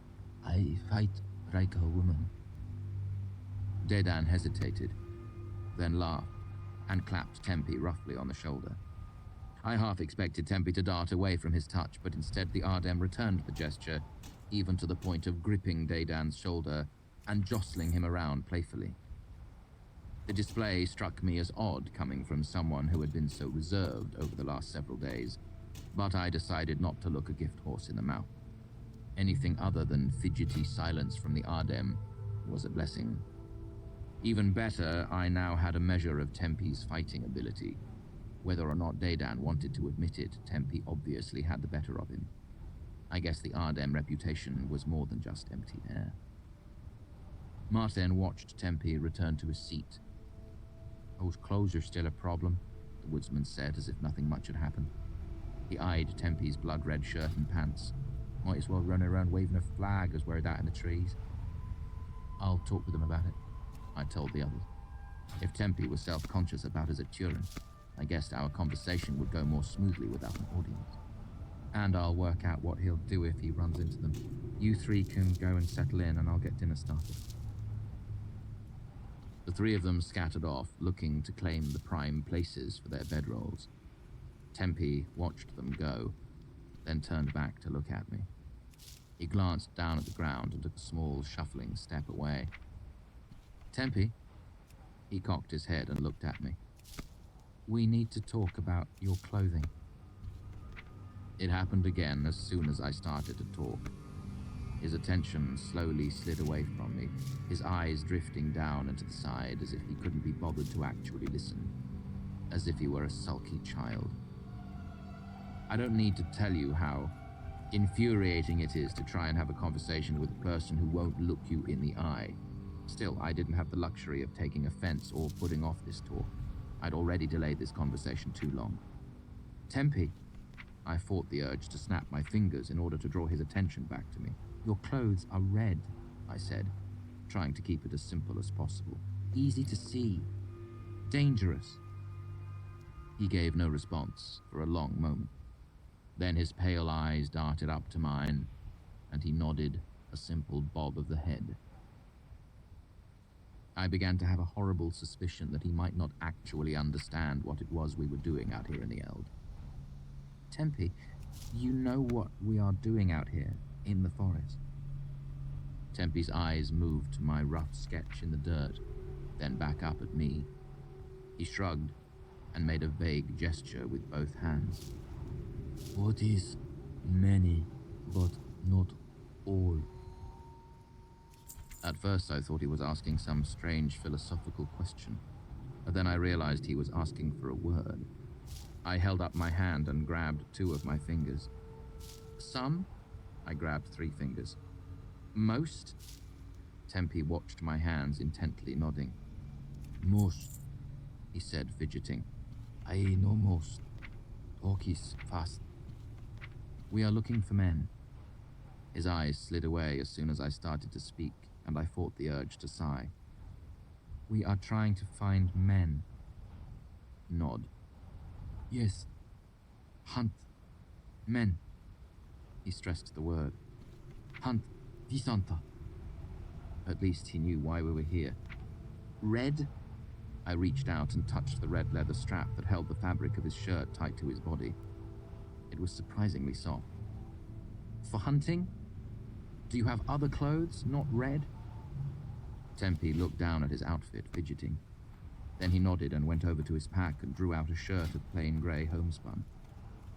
I fight like a woman. Dedan hesitated, then laughed, and clapped Tempe roughly on the shoulder. I half expected Tempe to dart away from his touch, but instead the Ardem returned the gesture, even to the point of gripping Dedan's shoulder and jostling him around playfully. The display struck me as odd coming from someone who had been so reserved over the last several days, but I decided not to look a gift horse in the mouth. Anything other than fidgety silence from the Ardem was a blessing. Even better, I now had a measure of Tempe's fighting ability. Whether or not Dedan wanted to admit it, Tempe obviously had the better of him. I guess the Ardem reputation was more than just empty air. Martin watched Tempe return to his seat. "Those clothes are still a problem," the woodsman said, as if nothing much had happened. He eyed Tempe's blood-red shirt and pants. "Might as well run around waving a flag as wear that in the trees." "I'll talk with them about it," I told the others. If Tempe was self-conscious about his Turin, I guessed our conversation would go more smoothly without an audience. "And I'll work out what he'll do if he runs into them. You 3 can go and settle in, and I'll get dinner started." The 3 of them scattered off, looking to claim the prime places for their bedrolls. Tempe watched them go, then turned back to look at me. He glanced down at the ground and took a small, shuffling step away. "Tempe?" He cocked his head and looked at me. "We need to talk about your clothing." It happened again as soon as I started to talk. His attention slowly slid away from me, his eyes drifting down and to the side as if he couldn't be bothered to actually listen, as if he were a sulky child. I don't need to tell you how infuriating it is to try and have a conversation with a person who won't look you in the eye. Still, I didn't have the luxury of taking offense or putting off this talk. I'd already delayed this conversation too long. "Tempe!" I fought the urge to snap my fingers in order to draw his attention back to me. "Your clothes are red," I said, trying to keep it as simple as possible. "Easy to see. Dangerous." He gave no response for a long moment. Then his pale eyes darted up to mine, and he nodded a simple bob of the head. I began to have a horrible suspicion that he might not actually understand what it was we were doing out here in the Eld. "Tempe, you know what we are doing out here in the forest?" Tempe's eyes moved to my rough sketch in the dirt, then back up at me. He shrugged and made a vague gesture with both hands. What is many, but not all? At first I thought he was asking some strange philosophical question, but then I realized he was asking for a word. I held up my hand and grabbed 2 of my fingers. "Some?" I grabbed 3 fingers. "Most?" Tempe watched my hands intently, nodding. Most. He said, fidgeting. I know most. Talk is fast. "We are looking for men." His eyes slid away as soon as I started to speak, and I fought the urge to sigh. "We are trying to find men." Nod. Yes. "Hunt. Men." He stressed the word. "Hunt. Visanta. At least he knew why we were here. "Red?" I reached out and touched the red leather strap that held the fabric of his shirt tight to his body. It was surprisingly soft. For hunting? Do you have other clothes, not red? Tempe looked down at his outfit, fidgeting. Then he nodded and went over to his pack and drew out a shirt of plain grey homespun.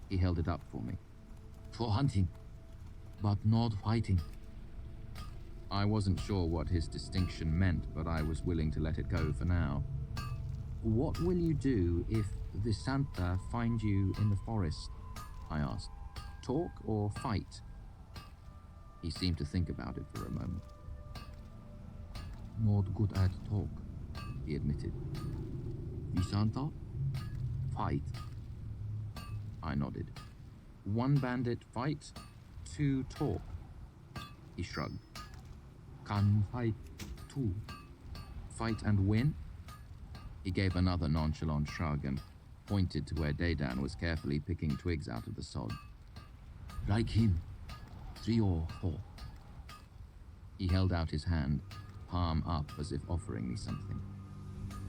He held it up for me. For hunting, but not fighting. I wasn't sure what his distinction meant, but I was willing to let it go for now. What will you do if the Santa find you in the forest? I asked. Talk or fight? He seemed to think about it for a moment. Not good at talk, he admitted. Visanta? Fight. I nodded. 1 bandit fight, 2 talk. He shrugged. Can fight too. Fight and win? He gave another nonchalant shrug and pointed to where Dedan was carefully picking twigs out of the sod. Like him. 3 or 4. He held out his hand, palm up as if offering me something.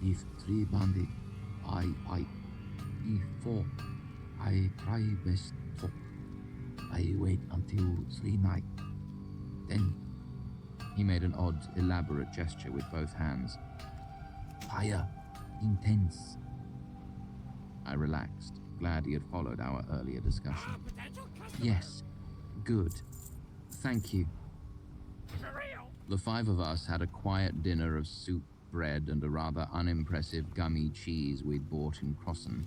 If 3 bandit, I fight. If 4, I try best talk. I wait until 3 night. Then he made an odd, elaborate gesture with both hands. Fire. Intense. I relaxed, glad he had followed our earlier discussion. Yes. Good. Thank you. The 5 of us had a quiet dinner of soup, bread, and a rather unimpressive gummy cheese we'd bought in Crossen.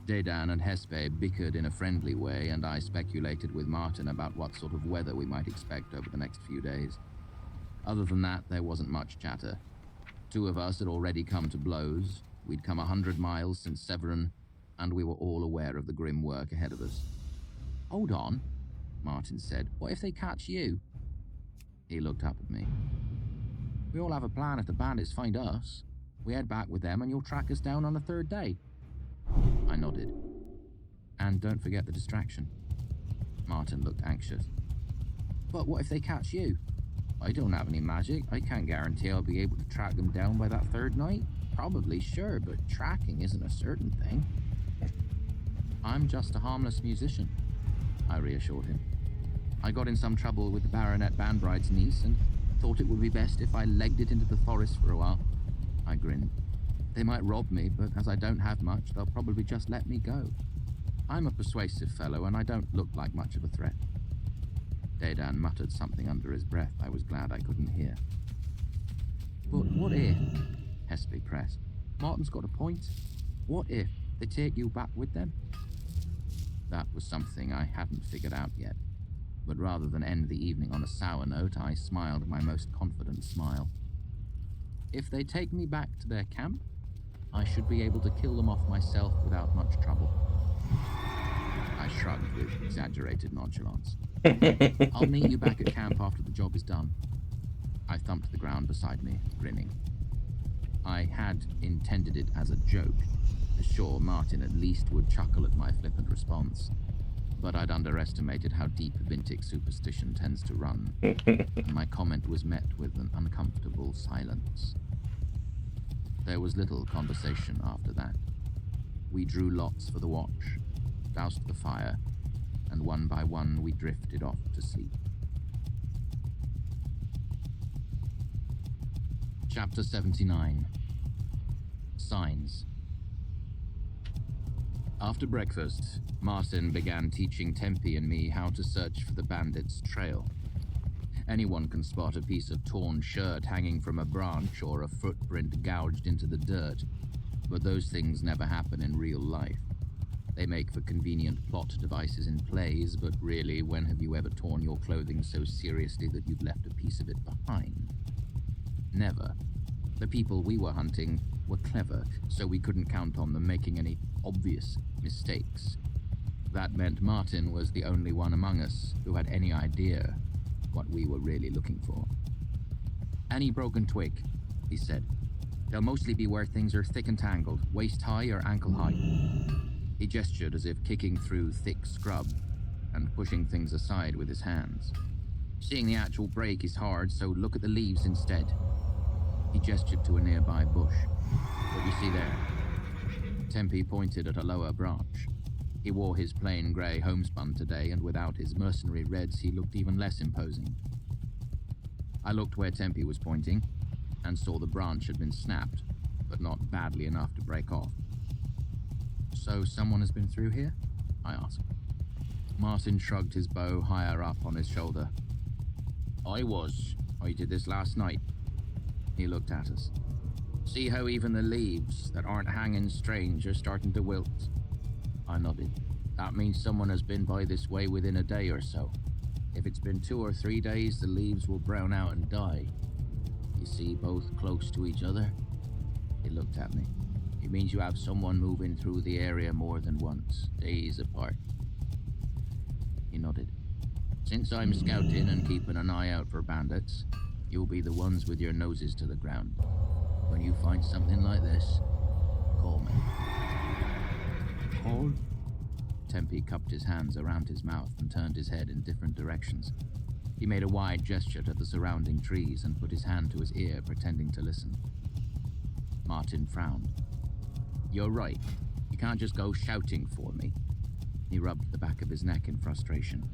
Dedan and Hespe bickered in a friendly way, and I speculated with Martin about what sort of weather we might expect over the next few days. Other than that, there wasn't much chatter. 2 of us had already come to blows. We'd come 100 miles since Severin, and we were all aware of the grim work ahead of us. Hold on, Martin said. What if they catch you? He looked up at me. We all have a plan if the bandits find us. We head back with them and you'll track us down on the 3rd day. I nodded. And don't forget the distraction. Martin looked anxious. But what if they catch you? I don't have any magic. I can't guarantee I'll be able to track them down by that 3rd night. Probably, sure, but tracking isn't a certain thing. I'm just a harmless musician, I reassured him. I got in some trouble with the Baronet Banbride's niece and thought it would be best if I legged it into the forest for a while. I grinned. They might rob me, but as I don't have much, they'll probably just let me go. I'm a persuasive fellow, and I don't look like much of a threat. Dedan muttered something under his breath I was glad I couldn't hear. But what if, Hespe pressed, Martin's got a point. What if they take you back with them? That was something I hadn't figured out yet. But rather than end the evening on a sour note, I smiled my most confident smile. If they take me back to their camp, I should be able to kill them off myself without much trouble. I shrugged with exaggerated nonchalance. I'll meet you back at camp after the job is done. I thumped the ground beside me, grinning. I had intended it as a joke, sure Martin at least would chuckle at my flippant response. But I'd underestimated how deep Vintic superstition tends to run, and my comment was met with an uncomfortable silence. There was little conversation after that. We drew lots for the watch, doused the fire, and one by one we drifted off to sleep. Chapter 79. Signs. After breakfast, Martin began teaching Tempe and me how to search for the bandits' trail. Anyone can spot a piece of torn shirt hanging from a branch or a footprint gouged into the dirt, but those things never happen in real life. They make for convenient plot devices in plays, but really, when have you ever torn your clothing so seriously that you've left a piece of it behind? Never. The people we were hunting were clever, so we couldn't count on them making any obvious mistakes. That meant Martin was the only one among us who had any idea what we were really looking for. Any broken twig, he said. They'll mostly be where things are thick and tangled, waist high or ankle high. He gestured as if kicking through thick scrub and pushing things aside with his hands. Seeing the actual break is hard, so look at the leaves instead. He gestured to a nearby bush. What do you see there? Tempe pointed at a lower branch. He wore his plain grey homespun today, and without his mercenary reds, he looked even less imposing. I looked where Tempe was pointing, and saw the branch had been snapped, but not badly enough to break off. So someone has been through here? I asked. Martin shrugged his bow higher up on his shoulder. I did this last night. He looked at us. See how even the leaves that aren't hanging strange are starting to wilt? I nodded. That means someone has been by this way within a day or so. If it's been 2 or 3 days, the leaves will brown out and die. You see, both close to each other? He looked at me. It means you have someone moving through the area more than once, days apart. He nodded. Since I'm scouting and keeping an eye out for bandits, you'll be the ones with your noses to the ground. When you find something like this, call me. Call? Tempe cupped his hands around his mouth and turned his head in different directions. He made a wide gesture to the surrounding trees and put his hand to his ear, pretending to listen. Martin frowned. You're right. You can't just go shouting for me. He rubbed the back of his neck in frustration.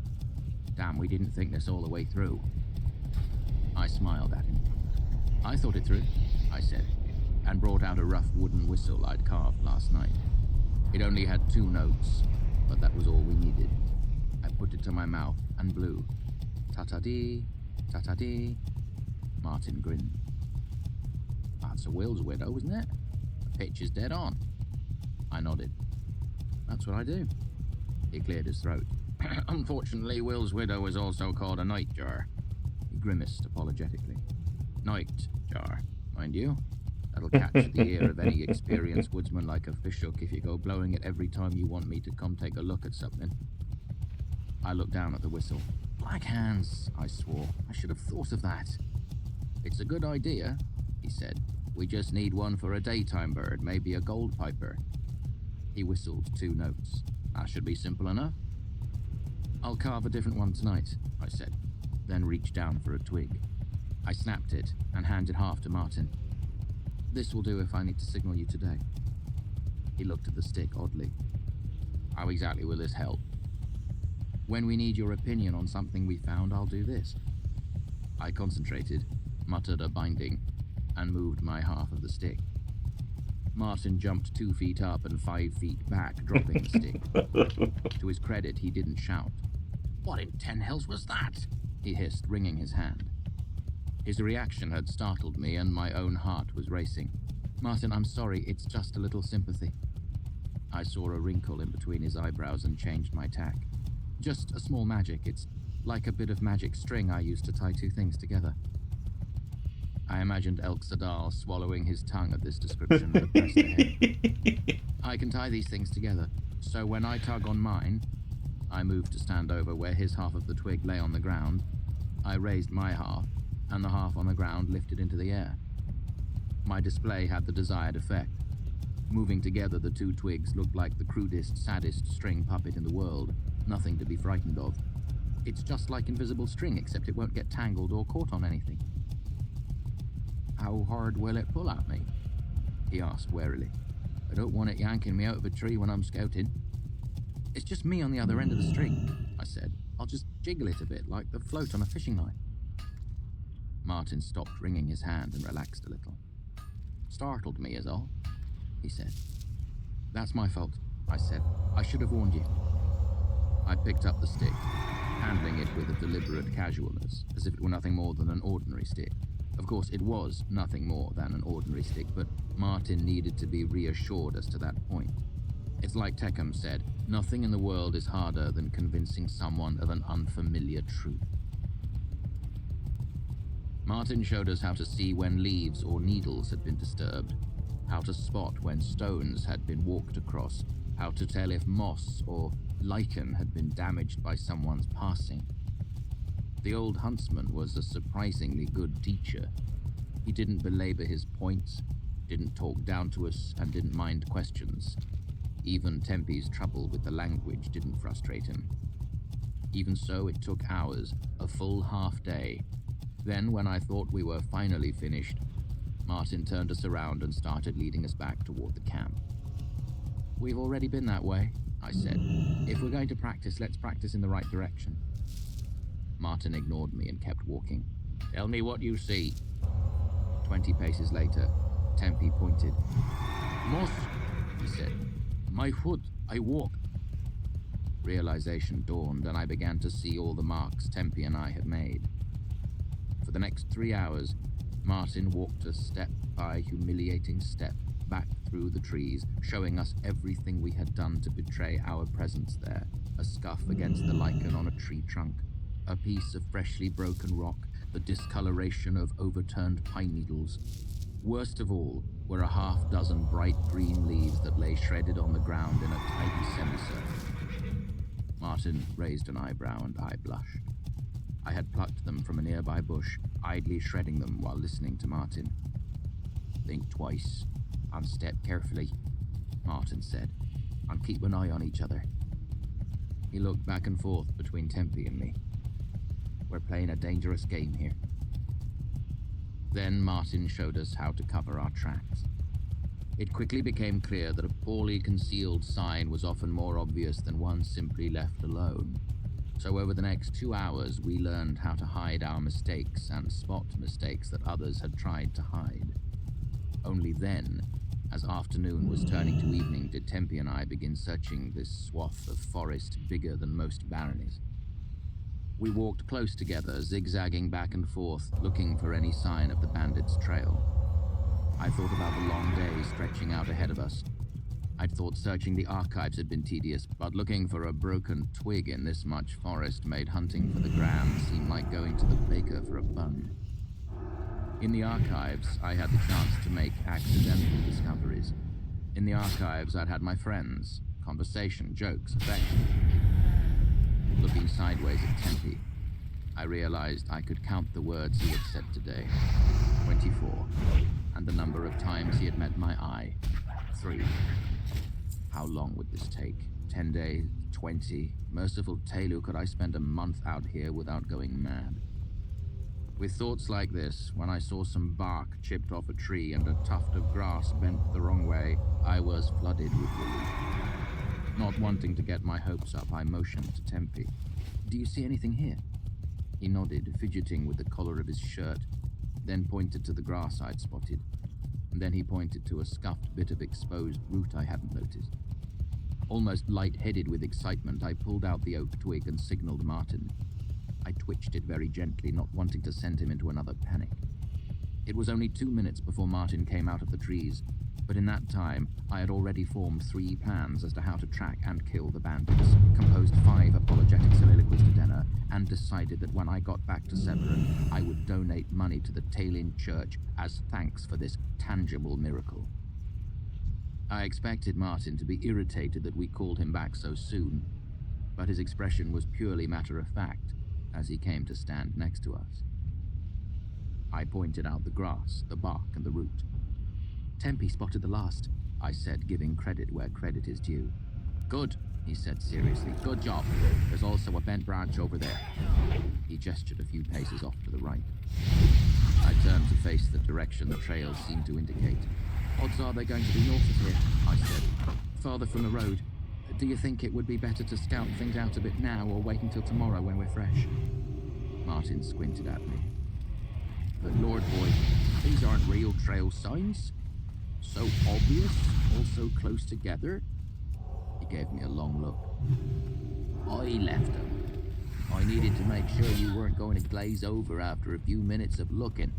Damn, we didn't think this all the way through. I smiled at him. I thought it through, I said, and brought out a rough wooden whistle I'd carved last night. It only had 2 notes, but that was all we needed. I put it to my mouth and blew. Ta-ta-dee, ta-ta-dee. Martin grinned. That's a Will's widow, isn't it? The pitch is dead on. I nodded. That's what I do. He cleared his throat. Unfortunately, Will's widow is also called a night jar. He grimaced apologetically. Night jar, mind you. That'll catch the ear of any experienced woodsman like a fishhook if you go blowing it every time you want me to come take a look at something. I looked down at the whistle. Black hands, I swore. I should have thought of that. It's a good idea, he said. We just need one for a daytime bird, maybe a gold piper. He whistled 2 notes. That should be simple enough. I'll carve a different one tonight, I said, then reached down for a twig. I snapped it and handed half to Martin. This will do if I need to signal you today. He looked at the stick oddly. How exactly will this help? When we need your opinion on something we found, I'll do this. I concentrated, muttered a binding, and moved my half of the stick. Martin jumped 2 feet up and 5 feet back, dropping the stick. To his credit, he didn't shout. What in 10 hells was that? He hissed, wringing his hand. His reaction had startled me, and my own heart was racing. Martin, I'm sorry, it's just a little sympathy. I saw a wrinkle in between his eyebrows and changed my tack. Just a small magic. It's like a bit of magic string I used to tie 2 things together. I imagined Elk Sadal swallowing his tongue at this description but pressed ahead. I can tie these things together, so when I tug on mine, I moved to stand over where his half of the twig lay on the ground. I raised my half, and the half on the ground lifted into the air. My display had the desired effect. Moving together, the 2 twigs looked like the crudest, saddest string puppet in the world, nothing to be frightened of. It's just like invisible string, except it won't get tangled or caught on anything. How hard will it pull at me? He asked warily. I don't want it yanking me out of a tree when I'm scouting. It's just me on the other end of the string, I said. I'll just jiggle it a bit, like the float on a fishing line. Martin stopped wringing his hand and relaxed a little. Startled me is all, he said. That's my fault, I said. I should have warned you. I picked up the stick, handling it with a deliberate casualness, as if it were nothing more than an ordinary stick. Of course, it was nothing more than an ordinary stick, but Martin needed to be reassured as to that point. It's like Teckham said, nothing in the world is harder than convincing someone of an unfamiliar truth. Martin showed us how to see when leaves or needles had been disturbed, how to spot when stones had been walked across, how to tell if moss or lichen had been damaged by someone's passing. The old huntsman was a surprisingly good teacher. He didn't belabor his points, didn't talk down to us, and didn't mind questions. Even Tempe's trouble with the language didn't frustrate him. Even so, it took hours, a full half day. Then, when I thought we were finally finished, Martin turned us around and started leading us back toward the camp. "We've already been that way," I said. "If we're going to practice, let's practice in the right direction." Martin ignored me and kept walking. Tell me what you see. 20 paces later, Tempe pointed. Moss, he said. My foot, I walk. Realization dawned, and I began to see all the marks Tempe and I had made. For the next 3 hours, Martin walked us step by humiliating step back through the trees, showing us everything we had done to betray our presence there. A scuff against the lichen on a tree trunk, a piece of freshly broken rock, the discoloration of overturned pine needles. Worst of all were a half-dozen bright green leaves that lay shredded on the ground in a tidy semicircle. Martin raised an eyebrow and I blushed. I had plucked them from a nearby bush, idly shredding them while listening to Martin. Think twice, and step carefully, Martin said, and keep an eye on each other. He looked back and forth between Tempe and me. We're playing a dangerous game here. Then Martin showed us how to cover our tracks. It quickly became clear that a poorly concealed sign was often more obvious than one simply left alone. So over the next 2 hours, we learned how to hide our mistakes and spot mistakes that others had tried to hide. Only then, as afternoon was turning to evening, did Tempe and I begin searching this swath of forest bigger than most baronies. We walked close together, zigzagging back and forth, looking for any sign of the bandits' trail. I thought about the long day stretching out ahead of us. I'd thought searching the archives had been tedious, but looking for a broken twig in this much forest made hunting for the gram seem like going to the baker for a bun. In the archives, I had the chance to make accidental discoveries. In the archives, I'd had my friends, conversation, jokes, affection. Looking sideways at Tempe, I realized I could count the words he had said today. 24, and the number of times he had met my eye. 3. How long would this take? 10 days? 20? Merciful Telu, could I spend a month out here without going mad? With thoughts like this, when I saw some bark chipped off a tree and a tuft of grass bent the wrong way, I was flooded with relief. Not wanting to get my hopes up, I motioned to Tempe. "Do you see anything here?" He nodded, fidgeting with the collar of his shirt, then pointed to the grass I'd spotted. And then he pointed to a scuffed bit of exposed root I hadn't noticed. Almost light-headed with excitement, I pulled out the oak twig and signaled Martin. I twitched it very gently, not wanting to send him into another panic. It was only 2 minutes before Martin came out of the trees, but in that time, I had already formed 3 plans as to how to track and kill the bandits, composed 5 apologetic soliloquies to Denner, and decided that when I got back to Severin, I would donate money to the Tailin Church as thanks for this tangible miracle. I expected Martin to be irritated that we called him back so soon, but his expression was purely matter-of-fact as he came to stand next to us. I pointed out the grass, the bark, and the root. "Tempe spotted the last," I said, giving credit where credit is due. "Good," he said seriously. "Good job. There's also a bent branch over there." He gestured a few paces off to the right. I turned to face the direction the trail seemed to indicate. "Odds are they're going to be north of here," I said. "Farther from the road. Do you think it would be better to scout things out a bit now or wait until tomorrow when we're fresh?" Martin squinted at me. But Lord boy, these aren't real trail signs. So obvious, all so close together." He gave me a long look. "I left them. I needed to make sure you weren't going to glaze over after a few minutes of looking."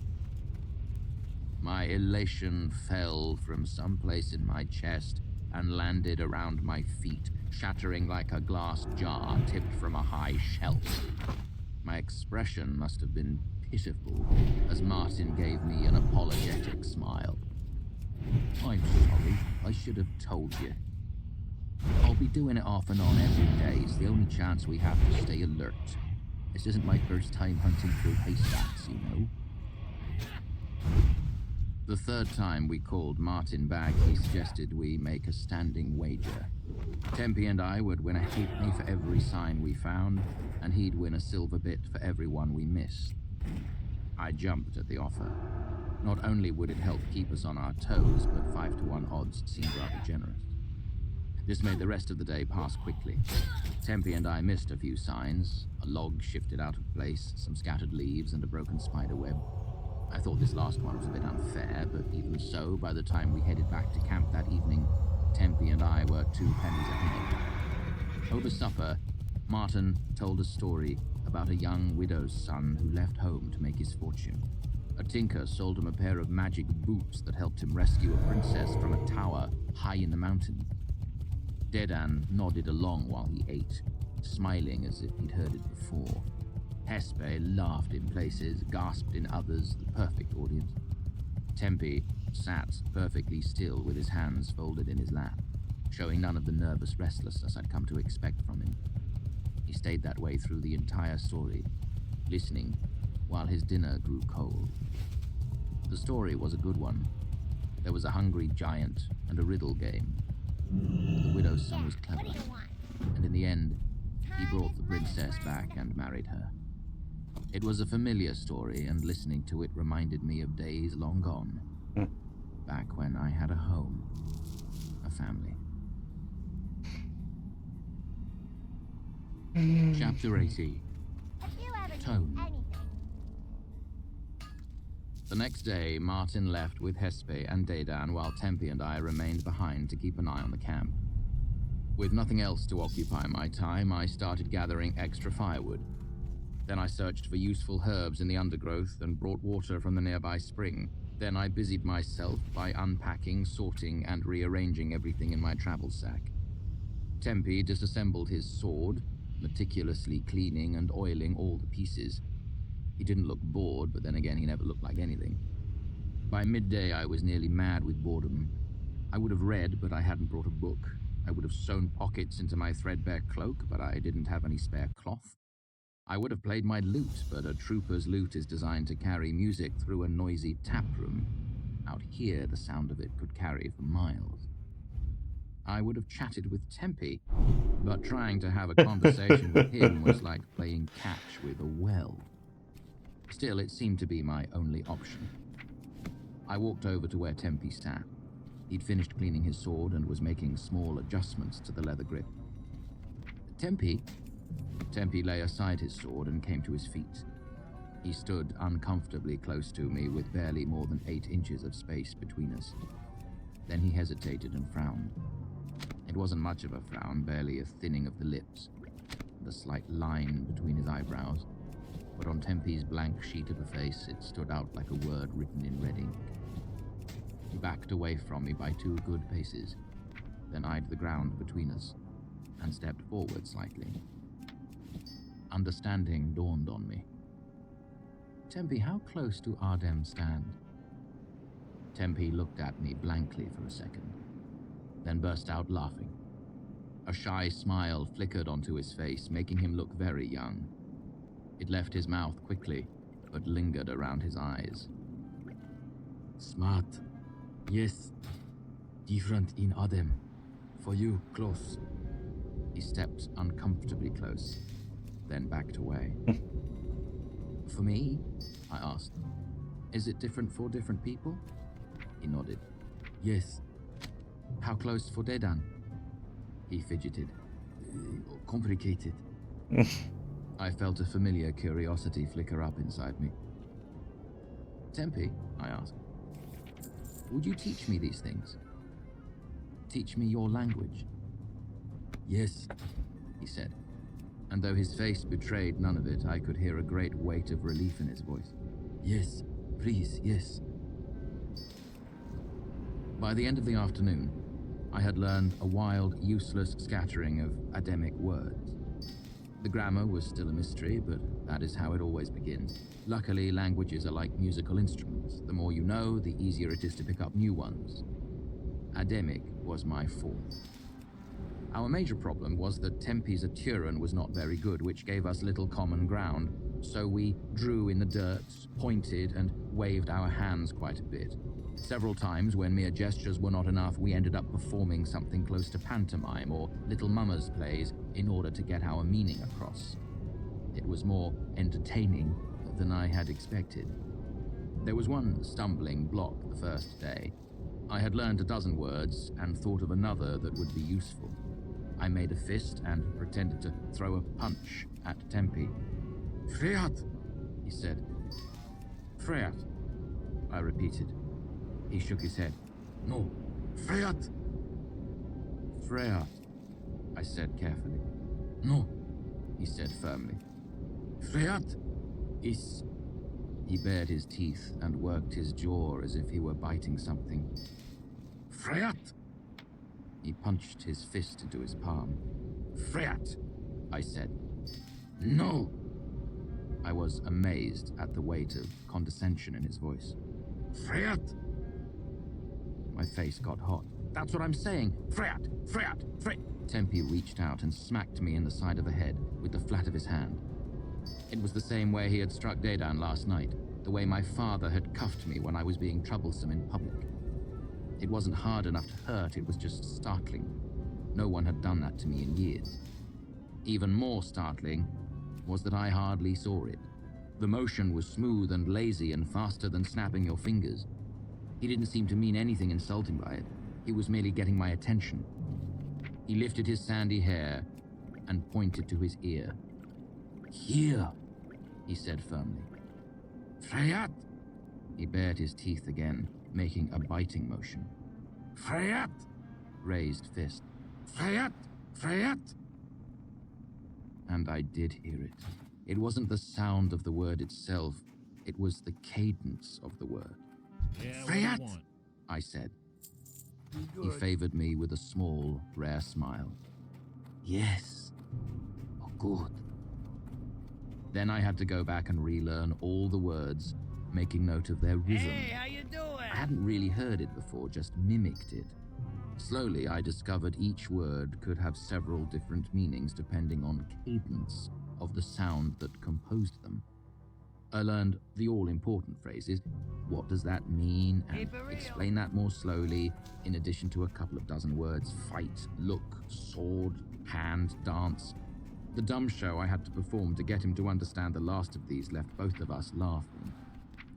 My elation fell from someplace in my chest and landed around my feet, shattering like a glass jar tipped from a high shelf. My expression must have been pitiful as Martin gave me an apologetic smile. "I'm sorry, I should have told you. I'll be doing it off and on every day. It's the only chance we have to stay alert. This isn't my first time hunting through haystacks, you know." The third time we called Martin back, he suggested we make a standing wager. Tempe and I would win a halfpenny for every sign we found, and he'd win a silver bit for every one we missed. I jumped at the offer. Not only would it help keep us on our toes, but 5-to-1 odds seemed rather generous. This made the rest of the day pass quickly. Tempe and I missed a few signs, a log shifted out of place, some scattered leaves, and a broken spider web. I thought this last one was a bit unfair, but even so, by the time we headed back to camp that evening, Tempe and I were 2 pennies ahead. Over supper, Martin told a story about a young widow's son who left home to make his fortune. A tinker sold him a pair of magic boots that helped him rescue a princess from a tower high in the mountain. Dedan nodded along while he ate, smiling as if he'd heard it before. Hespe laughed in places, gasped in others, the perfect audience. Tempe sat perfectly still with his hands folded in his lap, showing none of the nervous restlessness I'd come to expect from him. He stayed that way through the entire story, listening while his dinner grew cold. The story was a good one. There was a hungry giant and a riddle game. The widow's son was clever, and in the end, he brought the princess back and married her. It was a familiar story, and listening to it reminded me of days long gone, back when I had a home, a family. Chapter 80. Tone. The next day, Martin left with Hespe and Dedan while Tempe and I remained behind to keep an eye on the camp. With nothing else to occupy my time, I started gathering extra firewood. Then I searched for useful herbs in the undergrowth and brought water from the nearby spring. Then I busied myself by unpacking, sorting, and rearranging everything in my travel sack. Tempe disassembled his sword, meticulously cleaning and oiling all the pieces. He didn't look bored, but then again he never looked like anything. By midday I was nearly mad with boredom. I would have read, but I hadn't brought a book. I would have sewn pockets into my threadbare cloak, but I didn't have any spare cloth. I would have played my lute, but a trooper's lute is designed to carry music through a noisy tap room. Out here, the sound of it could carry for miles. I would have chatted with Tempe, but trying to have a conversation with him was like playing catch with a well. Still, it seemed to be my only option. I walked over to where Tempe sat. He'd finished cleaning his sword and was making small adjustments to the leather grip. Tempe lay aside his sword and came to his feet. He stood uncomfortably close to me with barely more than 8 inches of space between us. Then he hesitated and frowned. It wasn't much of a frown, barely a thinning of the lips, and a slight line between his eyebrows. But on Tempe's blank sheet of a face, it stood out like a word written in red ink. He backed away from me by 2 good paces, then eyed the ground between us, and stepped forward slightly. Understanding dawned on me. Tempe, how close do Ardem stand? Tempe looked at me blankly for a second, then burst out laughing. A shy smile flickered onto his face, making him look very young. It left his mouth quickly, but lingered around his eyes. Smart. Yes. Different in Adem. For you, close. He stepped uncomfortably close, then backed away. For me? I asked. Is it different for different people? He nodded. Yes. How close for Dedan? He fidgeted. Complicated. I felt a familiar curiosity flicker up inside me. Tempe, I asked, would you teach me these things? Teach me your language? Yes, he said, and though his face betrayed none of it, I could hear a great weight of relief in his voice. Yes, please, yes. By the end of the afternoon, I had learned a wild, useless scattering of Ademic words. The grammar was still a mystery, but that is how it always begins. Luckily, languages are like musical instruments. The more you know, the easier it is to pick up new ones. Ademic was my fourth. Our major problem was that Tempe's Aturan was not very good, which gave us little common ground, so we drew in the dirt, pointed, and waved our hands quite a bit. Several times, when mere gestures were not enough, we ended up performing something close to pantomime or Little Mama's plays in order to get our meaning across. It was more entertaining than I had expected. There was one stumbling block the first day. I had learned a dozen words and thought of another that would be useful. I made a fist and pretended to throw a punch at Tempe. Freat! He said. Freat, I repeated. He shook his head. No, Freat! Freat, I said carefully. No, He said firmly. Freat! Is. He bared his teeth and worked his jaw as if he were biting something. Freat! He punched his fist into his palm. Freat! I said. No! I was amazed at the weight of condescension in his voice. Freat! My face got hot. That's what I'm saying. Freat! Freat! Freat! Tempe reached out and smacked me in the side of the head with the flat of his hand. It was the same way he had struck Dedan last night, the way my father had cuffed me when I was being troublesome in public. It wasn't hard enough to hurt, it was just startling. No one had done that to me in years. Even more startling was that I hardly saw it. The motion was smooth and lazy and faster than snapping your fingers. He didn't seem to mean anything insulting by it. He was merely getting my attention. He lifted his sandy hair and pointed to his ear. Here, He said firmly. Freat! He bared his teeth again, making a biting motion. Freat! Raised fist. Freat! Freat! And I did hear it. It wasn't the sound of the word itself, it was the cadence of the word. Yeah, what do Freat! you want? I said. He favored me with a small, rare smile. Yes. Oh, good. Then I had to go back and relearn all the words, making note of their rhythm. Hey, how you doing? I hadn't really heard it before, just mimicked it. Slowly, I discovered each word could have several different meanings depending on cadence of the sound that composed them. I learned the all-important phrases. What does that mean? And Keep it real. explain that more slowly, in addition to a couple of dozen words. Fight, look, sword, hand, dance. The dumb show I had to perform to get him to understand the last of these left both of us laughing.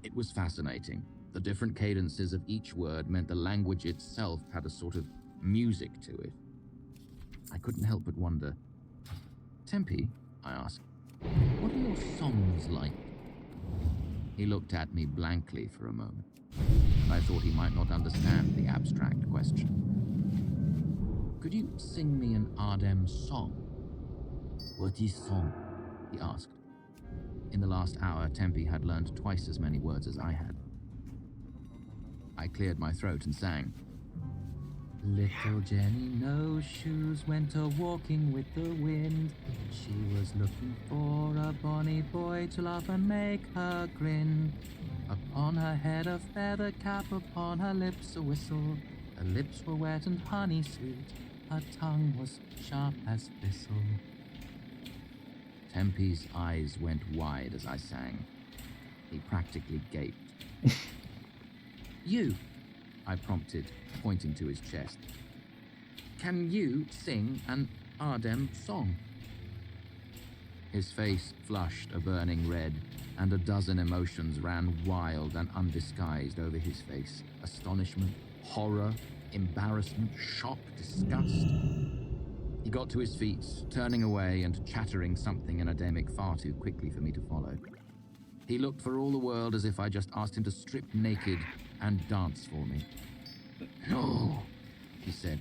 It was fascinating. The different cadences of each word meant the language itself had a sort of music to it. I couldn't help but wonder. Tempe, I asked, what are your songs like? He looked at me blankly for a moment. I thought he might not understand the abstract question. Could you sing me an Ardem song? What is song? He asked. In the last hour, Tempe had learned twice as many words as I had. I cleared my throat and sang. Little Jenny No Shoes went a-walking with the wind. She was looking for a bonny boy to laugh and make her grin. Upon her head a feather cap, upon her lips a whistle. Her lips were wet and honey sweet, her tongue was sharp as thistle. Tempe's eyes went wide as I sang. He practically gaped. You, I prompted, pointing to his chest. Can you sing an Ardem song? His face flushed a burning red, and a dozen emotions ran wild and undisguised over his face. Astonishment, horror, embarrassment, shock, disgust. He got to his feet, turning away and chattering something in Ademic far too quickly for me to follow. He looked for all the world as if I just asked him to strip naked and dance for me. No, he said,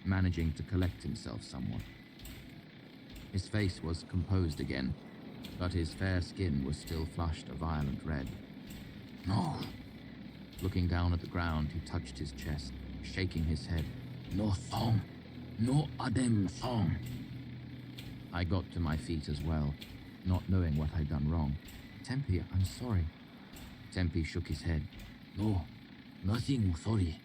managing to collect himself somewhat. His face was composed again, but his fair skin was still flushed a violent red. No, Looking down at the ground, he touched his chest, shaking his head. no song. No Adem song. I got to my feet as well, not knowing what I'd done wrong. Tempe, I'm sorry. Tempe shook his head. No, nothing, sorry.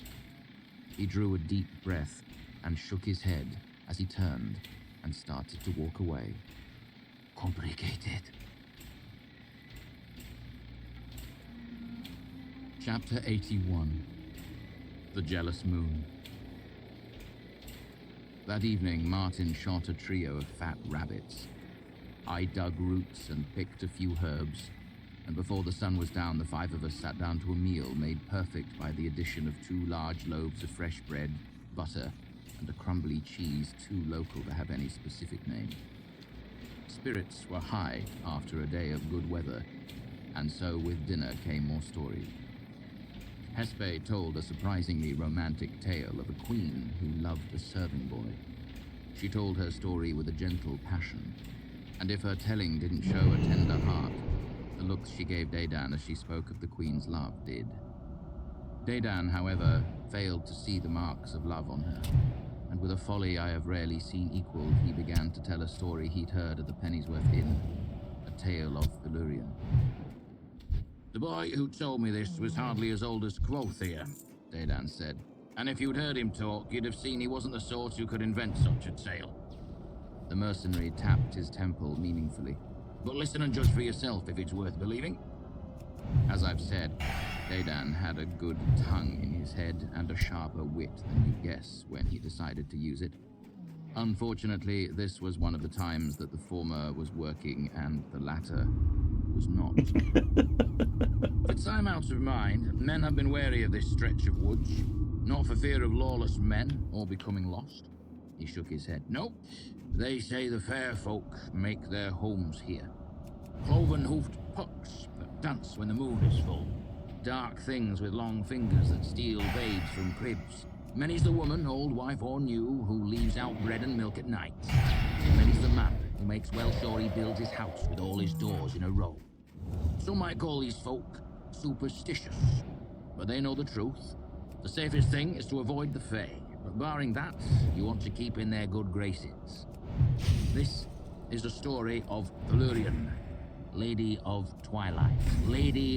He drew a deep breath and shook his head as he turned and started to walk away. Complicated. Chapter 81. The Jealous Moon. That evening, Martin shot a trio of fat rabbits. I dug roots and picked a few herbs, and before the sun was down, the five of us sat down to a meal made perfect by the addition of 2 large loaves of fresh bread, butter, and a crumbly cheese too local to have any specific name. Spirits were high after a day of good weather, and so with dinner came more stories. Hespe told a surprisingly romantic tale of a queen who loved a serving boy. She told her story with a gentle passion, and if her telling didn't show a tender heart, the looks she gave Dedan as she spoke of the queen's love did. Dedan, however, failed to see the marks of love on her, and with a folly I have rarely seen equaled, he began to tell a story he'd heard at the Pennyworth Inn, a tale of Valyrian. The boy who told me this was hardly as old as Quothia, Dedan said. and if you'd heard him talk, you'd have seen he wasn't the sort who could invent such a tale. The mercenary tapped his temple meaningfully. But listen and judge for yourself if it's worth believing. As I've said, Dedan had a good tongue in his head and a sharper wit than you'd guess when he decided to use it. Unfortunately, this was one of the times that the former was working and the latter was not. For time out of mind, men have been wary of this stretch of woods, not for fear of lawless men or becoming lost. He shook his head. No, they say the fair folk make their homes here. Cloven-hoofed pucks that dance when the moon is full. Dark things with long fingers that steal babes from cribs. Many's the woman, old wife or new, who leaves out bread and milk at night. Many's the man who makes well sure he builds his house with all his doors in a row. Some might call these folk superstitious, but they know the truth. The safest thing is to avoid the Fae, but barring that, you want to keep in their good graces. This is the story of Valyrian, Lady of Twilight, Lady of